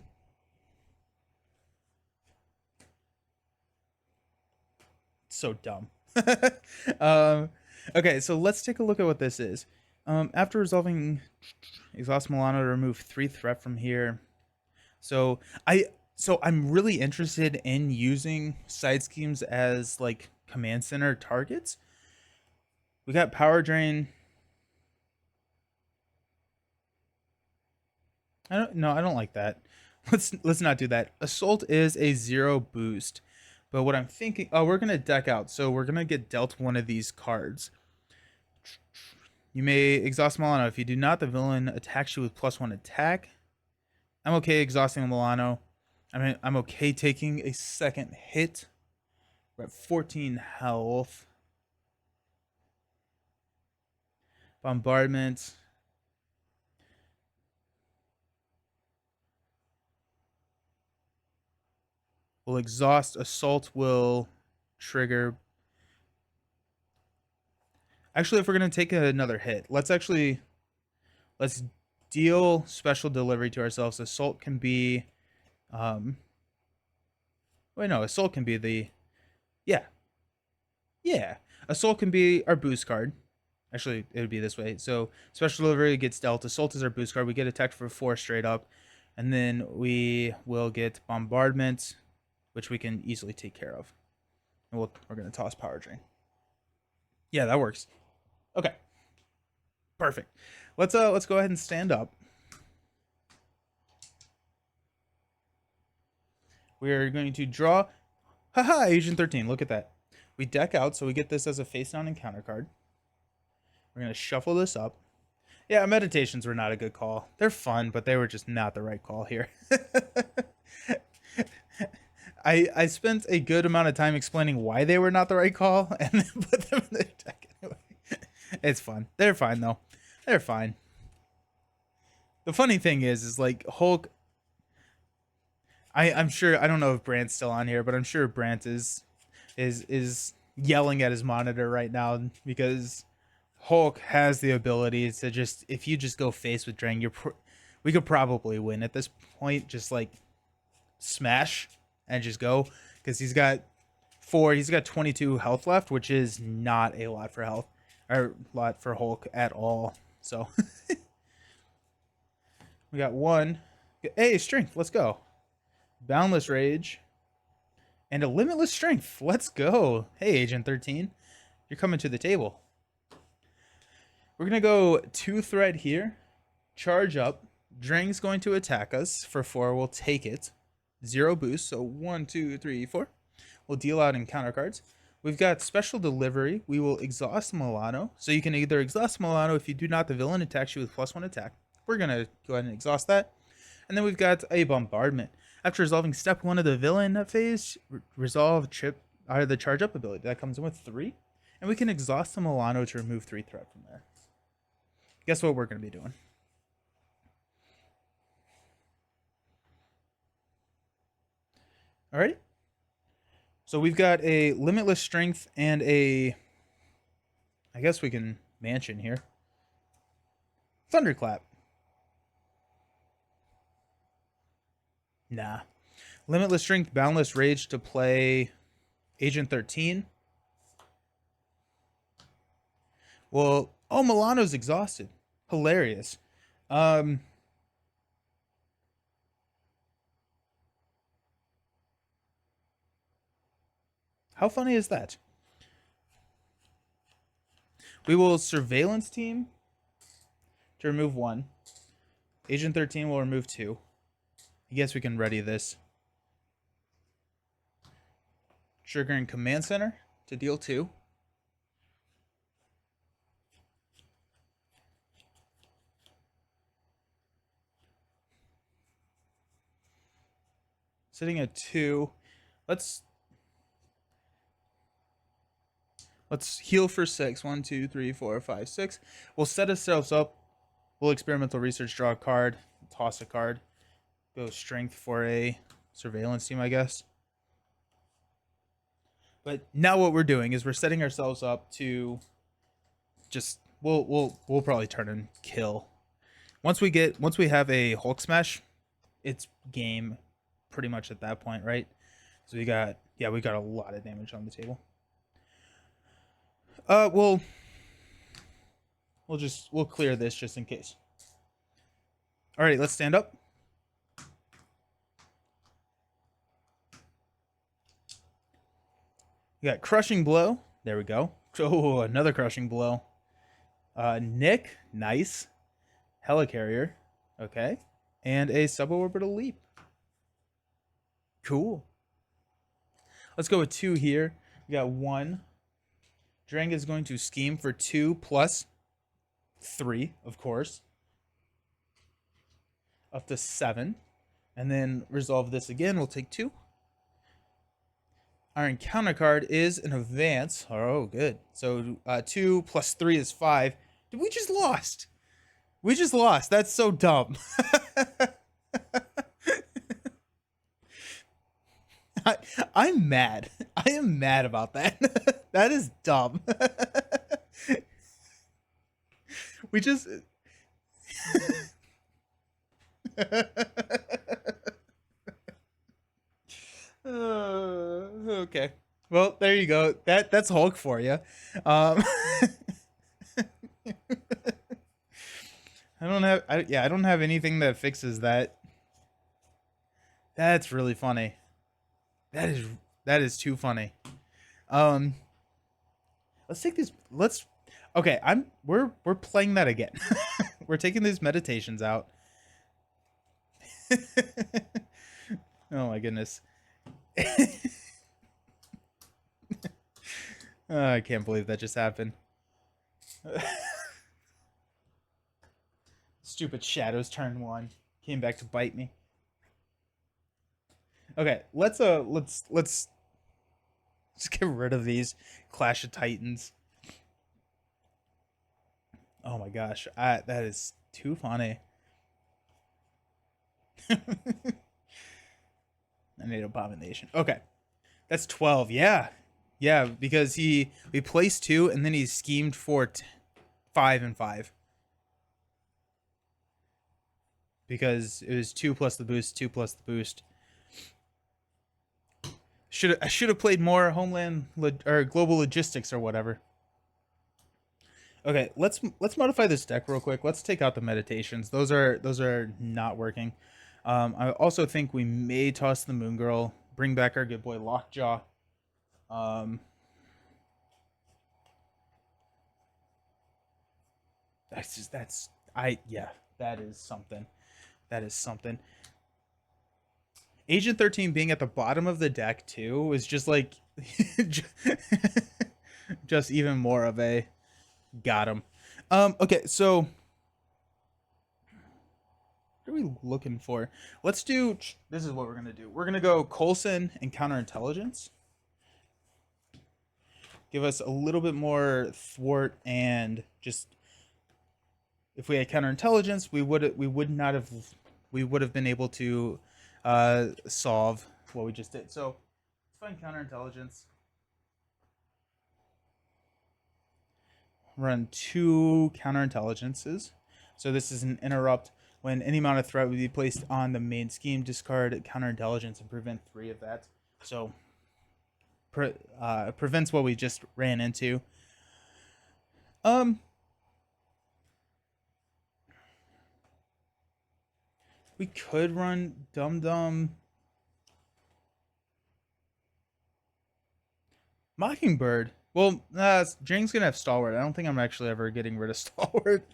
So dumb. Okay, so let's take a look at what this is. After resolving exhaust Milano to remove 3 threat from here. So I'm really interested in using side schemes as like command center targets. We got power drain. I don't like that. Let's not do that. Assault is a 0 boost. But what I'm thinking, we're going to deck out. So we're going to get dealt one of these cards. You may exhaust Milano. If you do not, the villain attacks you with +1 attack. I'm okay exhausting Milano. I mean, I'm okay taking a second hit. We're at 14 health. Bombardment. Will exhaust. Assault will trigger. Actually, if we're going to take another hit, let's deal special delivery to ourselves. Assault can be wait, no, assault can be the yeah. Assault can be our boost card. Actually, it would be this way. So special delivery gets dealt. Assault is our boost card. We get attacked for 4 straight up. And then we will get bombardment, which we can easily take care of. And we're going to toss power drain. Yeah, that works. Okay. Perfect. Let's go ahead and stand up. We are going to draw. Haha, Agent 13. Look at that. We deck out, so we get this as a face down encounter card. We're going to shuffle this up. Yeah, meditations were not a good call. They're fun, but they were just not the right call here. I spent a good amount of time explaining why they were not the right call, and then put them in the deck anyway. It's fun. They're fine, though. They're fine. The funny thing is like Hulk. I'm sure. I don't know if Brant's still on here, but I'm sure Brant is yelling at his monitor right now because Hulk has the ability to just, if you just go face with Drang, we could probably win at this point. Just like smash and just go, because he's got 22 health left, which is not a lot for health or a lot for Hulk at all. So we got 1. Hey, strength. Let's go. Boundless Rage. And a Limitless Strength. Let's go. Hey, Agent 13. You're coming to the table. We're going to go 2 threat here. Charge up. Drang's going to attack us for 4. We'll take it. 0 boost. So 1, 2, 3, 4. We'll deal out encounter cards. We've got special delivery. We will exhaust Milano. So you can either exhaust Milano if you do not, the villain attacks you with +1 attack. We're going to go ahead and exhaust that. And then we've got a bombardment. After resolving step 1 of the villain phase, resolve chip out of the charge up ability. That comes in with 3. And we can exhaust the Milano to remove 3 threat from there. Guess what we're going to be doing? Alright. So we've got a limitless strength and a, I guess we can mansion here. Thunderclap. Nah. Limitless strength, boundless rage to play Agent 13. Well, oh, Milano's exhausted. Hilarious. How funny is that? We will surveillance team to remove 1. Agent 13 will remove 2. I guess we can ready this. Triggering command center to deal 2. Sitting at 2. Let's heal for 6. 1, 2, 3, 4, 5, 6. We'll set ourselves up. We'll experimental research, draw a card, toss a card. Go strength for a surveillance team, I guess. But now what we're doing is we're setting ourselves up to just we'll probably turn and kill. Once we have a Hulk smash, it's game pretty much at that point, right? So we got a lot of damage on the table. We'll clear this just in case. All right, let's stand up. We got crushing blow. There we go. Oh, another crushing blow. Nick, nice. Helicarrier, okay, and a suborbital leap. Cool. Let's go with 2 here. We got 1. Drang is going to scheme for 2 plus 3, of course, up to 7, and then resolve this again. We'll take 2. Our encounter card is an advance. Oh, good. So 2 plus 3 is 5. We just lost. We just lost. That's so dumb. I'm mad. I am mad about that. That is dumb. We just... Okay. Well, there you go. That's Hulk for you. I don't have anything that fixes that. That's really funny. That is too funny. Let's take these. Okay, we're playing that again. We're taking these meditations out. Oh my goodness. I can't believe that just happened. Stupid shadows turn 1 came back to bite me. Okay, let's get rid of these Clash of Titans. Oh my gosh, that is too funny. I need Abomination. Okay, that's 12. Yeah, because we placed 2 and then he schemed for 5 and 5. Because it was 2 plus the boost, 2 plus the boost. I should have played more Homeland or Global Logistics or whatever. Okay, let's modify this deck real quick. Let's take out the meditations. Those are not working. I also think we may toss the Moon Girl, bring back our good boy Lockjaw. That is something. That is something. Agent 13 being at the bottom of the deck too is just like just even more of a got him. Okay, so what are we looking for? Let's do this is what we're gonna do. We're gonna go Coulson and counterintelligence. Give us a little bit more thwart and just if we had counterintelligence, we would have been able to solve what we just did. So let's find counterintelligence. Run 2 counterintelligences. So this is an interrupt. When any amount of threat would be placed on the main scheme, discard counterintelligence and prevent 3 of that. So prevents what we just ran into. We could run Dum Dum. Mockingbird. Well, Jang's gonna have Stalwart. I don't think I'm actually ever getting rid of Stalwart.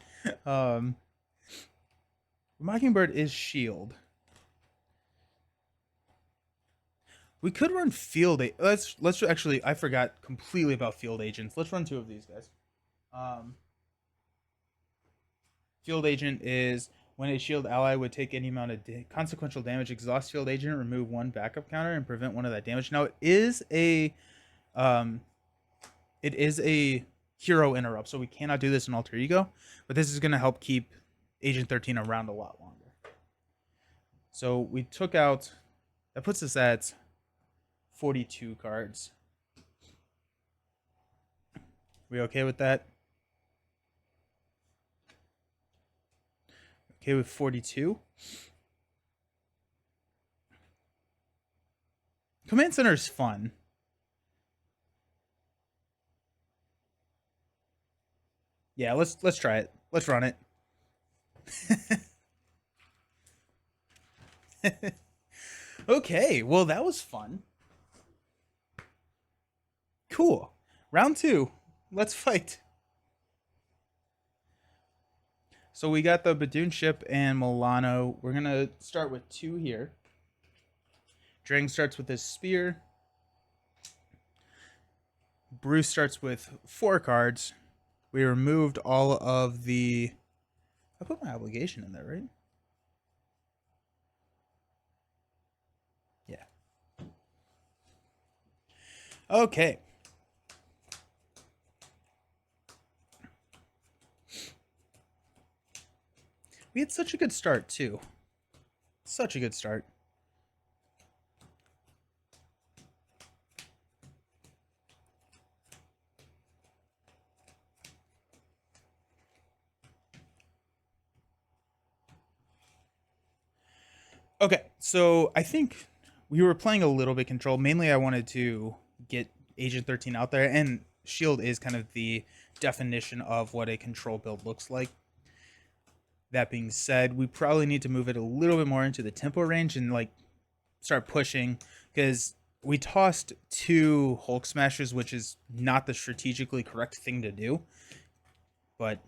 Mockingbird is Shield. We could run Field. Let's actually. I forgot completely about Field Agents. Let's run 2 of these guys. Field Agent is when a shield ally would take any amount of consequential damage, exhaust Field Agent, remove 1 backup counter, and prevent 1 of that damage. Now it is a hero interrupt, so we cannot do this in Alter Ego, but this is going to help keep Agent 13 around a lot longer. So we took out, that puts us at 42 cards. We okay with that? Okay with 42. Command Center is fun. Yeah, let's try it. Let's run it. Okay, well that was fun. Cool. Round 2. Let's fight. So we got the Badoon ship and Milano. We're gonna start with 2 here. Drang starts with his spear. Bruce starts with 4 cards. We removed all of the... I put my obligation in there, right? Yeah. Okay. We had such a good start, too. Such a good start. Okay, so I think we were playing a little bit control. Mainly I wanted to get Agent 13 out there, and Shield is kind of the definition of what a control build looks like. That being said, we probably need to move it a little bit more into the tempo range and like start pushing, because we tossed 2 Hulk Smashers, which is not the strategically correct thing to do. But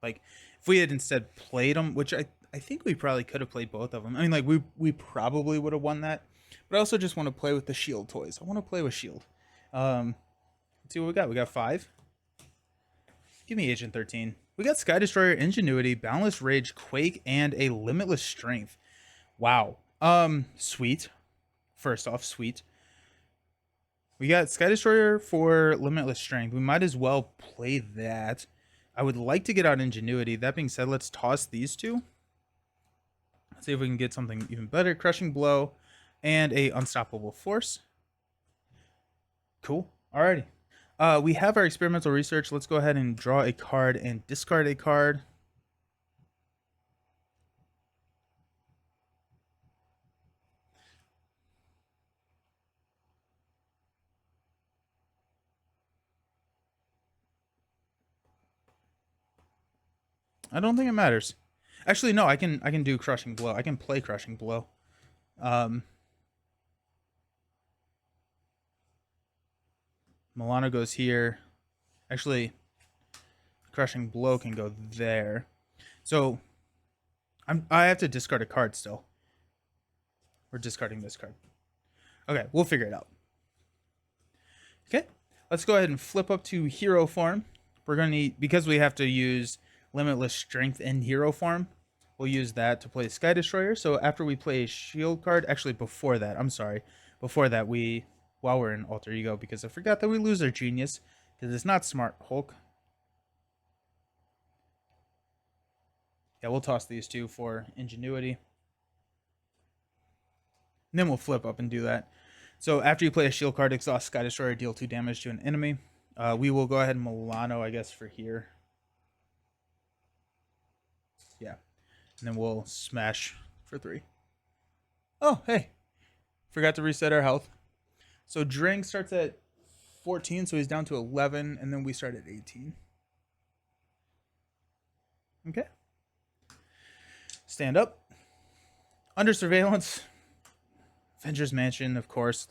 like if we had instead played them, which I think we probably could have played both of them. I mean, like we probably would have won that. But I also just want to play with the Shield toys. I want to play with Shield. Let's see what we got. We got 5. Give me Agent 13. We got Sky Destroyer, Ingenuity, Boundless Rage, Quake, and a Limitless Strength. Wow. Sweet. First off, sweet. We got Sky Destroyer for Limitless Strength. We might as well play that. I would like to get out Ingenuity. That being said, let's toss these 2. Let's see if we can get something even better. Crushing Blow and a Unstoppable Force. Cool. Alrighty. We have our experimental research. Let's go ahead and draw a card and discard a card. I don't think it matters. Actually, no, I can do Crushing Blow. I can play Crushing Blow. Milano goes here. Actually, Crushing Blow can go there. So I have to discard a card still. We're discarding this card. Okay, we'll figure it out. Okay, let's go ahead and flip up to hero form. We're going to need, because we have to use limitless strength in hero form, we'll use that to play Sky Destroyer. So after we play a shield card, actually before that, I'm sorry, before that while we're in Alter Ego, because I forgot that we lose our Genius, because it's not Smart Hulk. Yeah, we'll toss these two for Ingenuity. And then we'll flip up and do that. So after you play a shield card, exhaust Sky Destroyer, deal 2 damage to an enemy. We will go ahead and Milano, I guess, for here. Yeah. And then we'll smash for 3. Oh, hey. Forgot to reset our health. So Drang starts at 14, so he's down to 11, and then we start at 18. Okay. Stand up. Under surveillance. Avengers Mansion, of course.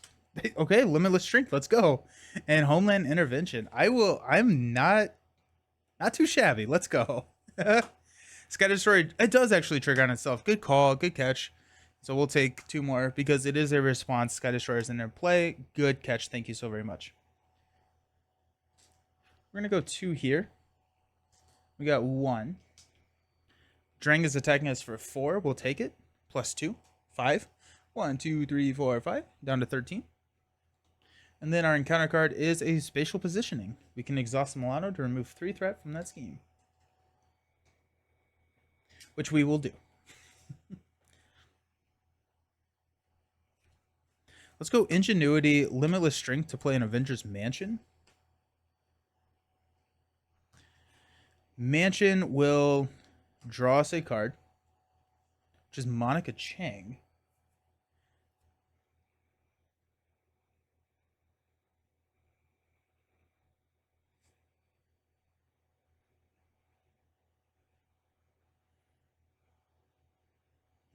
Okay, limitless strength. Let's go. And Homeland Intervention. I'm not too shabby. Let's go. Sky Destroyer. It does actually trigger on itself. Good call. Good catch. So we'll take 2 more because it is a response. Sky Destroyer is in their play. Good catch. Thank you so very much. We're gonna go 2 here. We got 1. Drang is attacking us for 4. We'll take it. Plus 2. 5. 1, 2, 3, 4, 5. Down to 13. And then our encounter card is a Spatial Positioning. We can exhaust Milano to remove 3 threat from that scheme. Which we will do. Let's go Ingenuity, Limitless Strength to play an Avengers Mansion. Mansion will draw us a card, which is Monica Chang.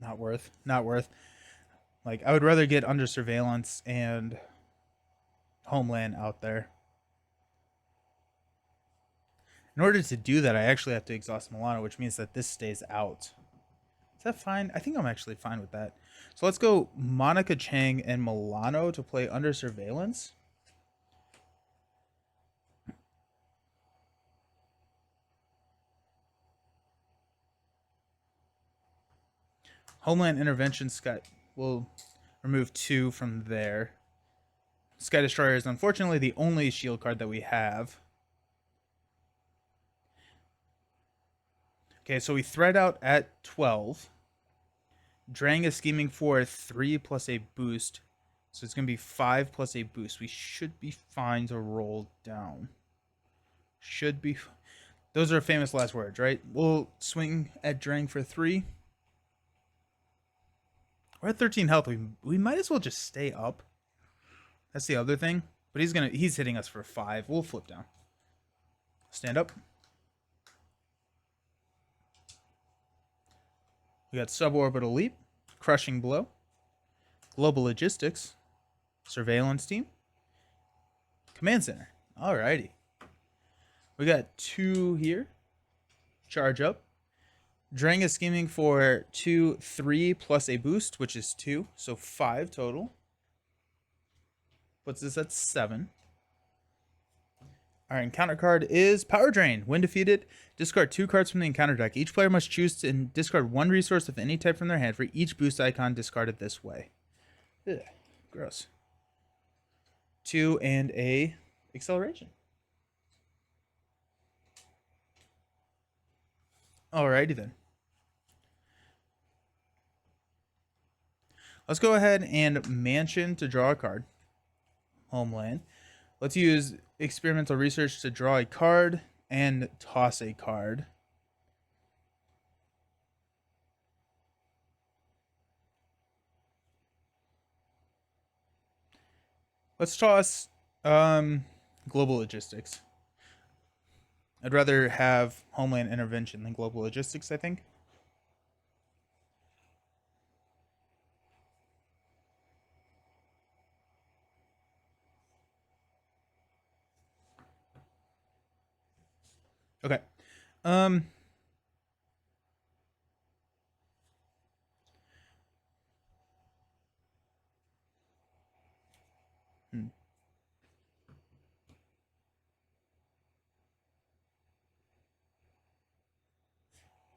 Not worth. Not worth. Like, I would rather get Under Surveillance and Homeland out there. In order to do that, I actually have to exhaust Milano, which means that this stays out. Is that fine? I think I'm actually fine with that. So let's go Monica Chang and Milano to play Under Surveillance. Homeland Intervention Sky will remove 2 from there. Sky Destroyer is unfortunately the only shield card that we have. Okay, so we thread out at 12. Drang is scheming for 3 plus a boost. So it's going to be 5 plus a boost. We should be fine to roll down. Should be. Those are famous last words, right? We'll swing at Drang for 3. We're at 13 health. We might as well just stay up. That's the other thing. But he's hitting us for 5. We'll flip down. Stand up. We got Suborbital Leap, Crushing Blow, Global Logistics, Surveillance Team, Command Center. Alrighty. We got 2 here. Charge up. Drang is scheming for 2, 3 plus a boost, which is 2. So 5 total. Puts us at 7. Our encounter card is Power Drain. When defeated, discard 2 cards from the encounter deck. Each player must choose to discard 1 resource of any type from their hand for each boost icon discarded this way. Ugh, gross. 2 and a acceleration. Alrighty then. Let's go ahead and Mansion to draw a card. Homeland. Let's use Experimental Research to draw a card and toss a card. Let's toss Global Logistics. I'd rather have Homeland Intervention than Global Logistics, I think. Okay.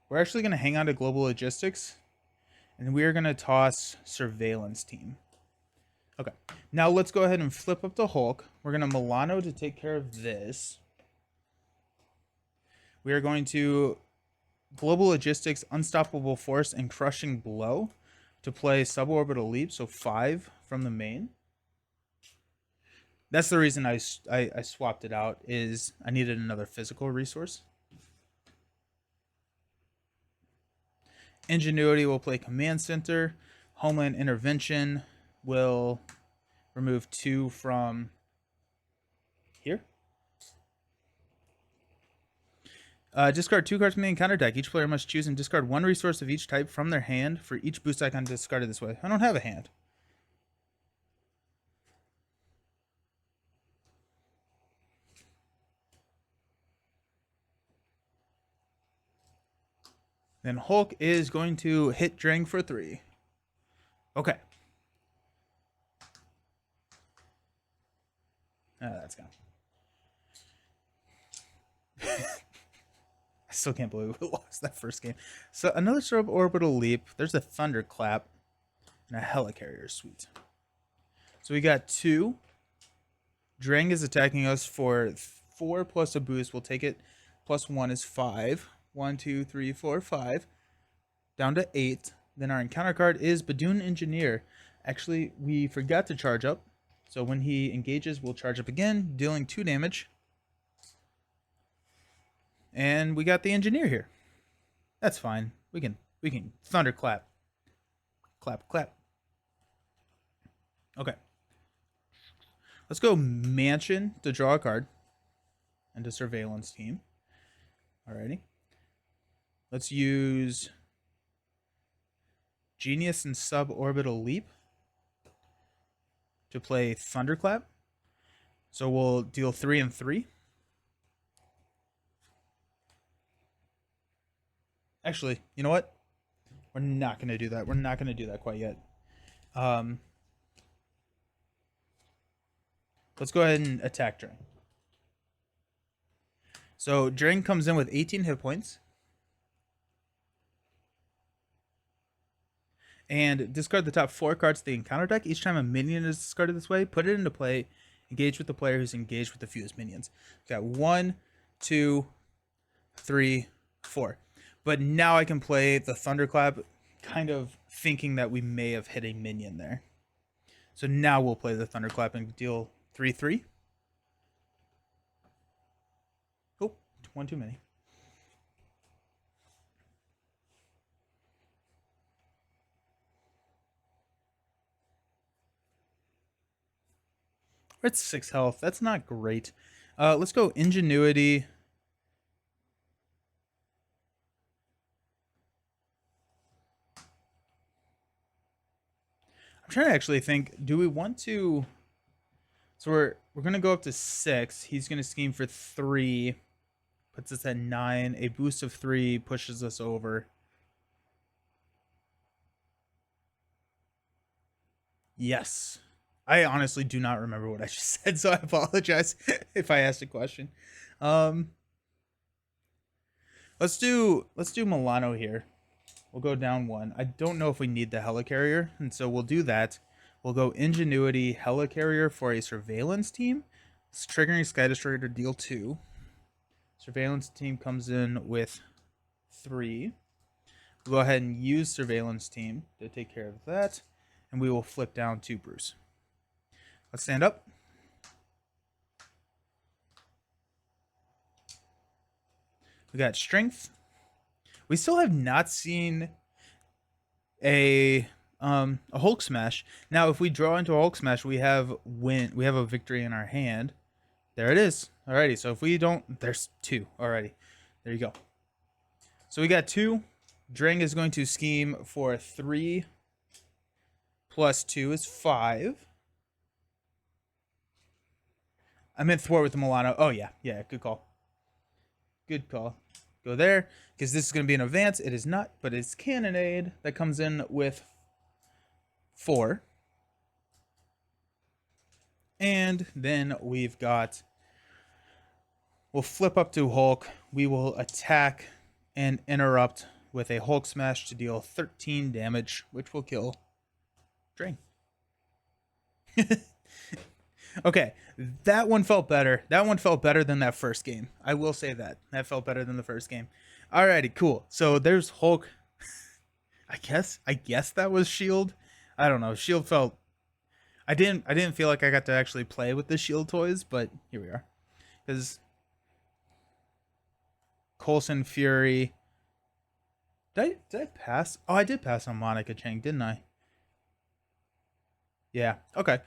We're actually going to hang on to global logistics, and we are going to toss surveillance team. Okay, now let's go ahead and flip up the Hulk. We're going to Milano to take care of this. We are going to global logistics, unstoppable force, and crushing blow to play suborbital leap. So 5 from the main. That's the reason I swapped it out, is I needed another physical resource. Ingenuity will play command center. Homeland intervention will remove 2 from here. Discard 2 cards from the encounter deck. Each player must choose and discard 1 resource of each type from their hand for each boost icon discarded this way. I don't have a hand. Then Hulk is going to hit Drang for 3. Okay. That's gone. I still can't believe we lost that first game. So another suborbital leap. There's a thunderclap and a helicarrier. Sweet. So we got 2. Drang is attacking us for 4 plus a boost. We'll take it. Plus 1 is 5. 1, 2, 3, 4, 5. Down to 8. Then our encounter card is Badoon Engineer. Actually, we forgot to charge up. So when he engages, we'll charge up again, dealing 2 damage. And we got the engineer here. That's fine. We can thunderclap. Clap, clap. Okay. Let's go Mansion to draw a card. And to surveillance team. Alrighty. Let's use Genius and Suborbital Leap to play Thunderclap. So we'll deal 3 and 3. Actually, you know what? We're not going to do that. We're not going to do that quite yet. Let's go ahead and attack Drang. So Drang comes in with 18 hit points. And discard the top 4 cards of the encounter deck. Each time a minion is discarded this way, put it into play. Engage with the player who's engaged with the fewest minions. Got 1, 2, 3, 4. But now I can play the Thunderclap, kind of thinking that we may have hit a minion there. So now we'll play the Thunderclap and deal 3, 3. Oh, 1 too many. We're at 6 health. That's not great. Let's go Ingenuity. I'm trying to actually think, do we want to... So we're going to go up to 6. He's going to scheme for 3. Puts us at 9. A boost of 3 pushes us over. Yes. I honestly do not remember what I just said, so I apologize if I asked a question. Let's do Milano here. We'll go down 1. I don't know if we need the helicarrier, and so we'll do that. We'll go Ingenuity helicarrier for a surveillance team. It's triggering Sky Destroyer to deal 2. Surveillance team comes in with 3. We'll go ahead and use surveillance team to take care of that, and we will flip down to Bruce. Let's stand up. We got strength. We still have not seen a Hulk smash. Now, if we draw into a Hulk smash, we have a victory in our hand. There it is. Alrighty. So if we don't, there's 2 already. There you go. So we got 2. Drang is going to scheme for 3 plus 2 is 5. I meant thwart with the Milano. Oh, yeah. Yeah, good call. Good call. Go there, because this is going to be an advance. It is not, but it's Cannonade that comes in with 4. And then we'll flip up to Hulk. We will attack and interrupt with a Hulk smash to deal 13 damage, which will kill Drain. Okay, that one felt better. That one felt better than that first game. I will say that. That felt better than the first game. Alrighty, cool. So there's Hulk. I guess that was Shield. I don't know. Shield felt I didn't feel like I got to actually play with the Shield toys, but here we are. Because Coulson Fury. Did I pass? Oh, I did pass on Monica Chang, didn't I? Yeah. Okay.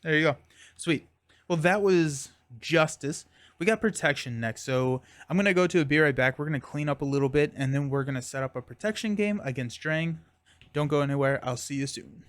There you go. Sweet. Well, that was Justice. We got Protection next. So I'm going to go to a Be Right Back. We're going to clean up a little bit, and then we're going to set up a Protection game against Drang. Don't go anywhere. I'll see you soon.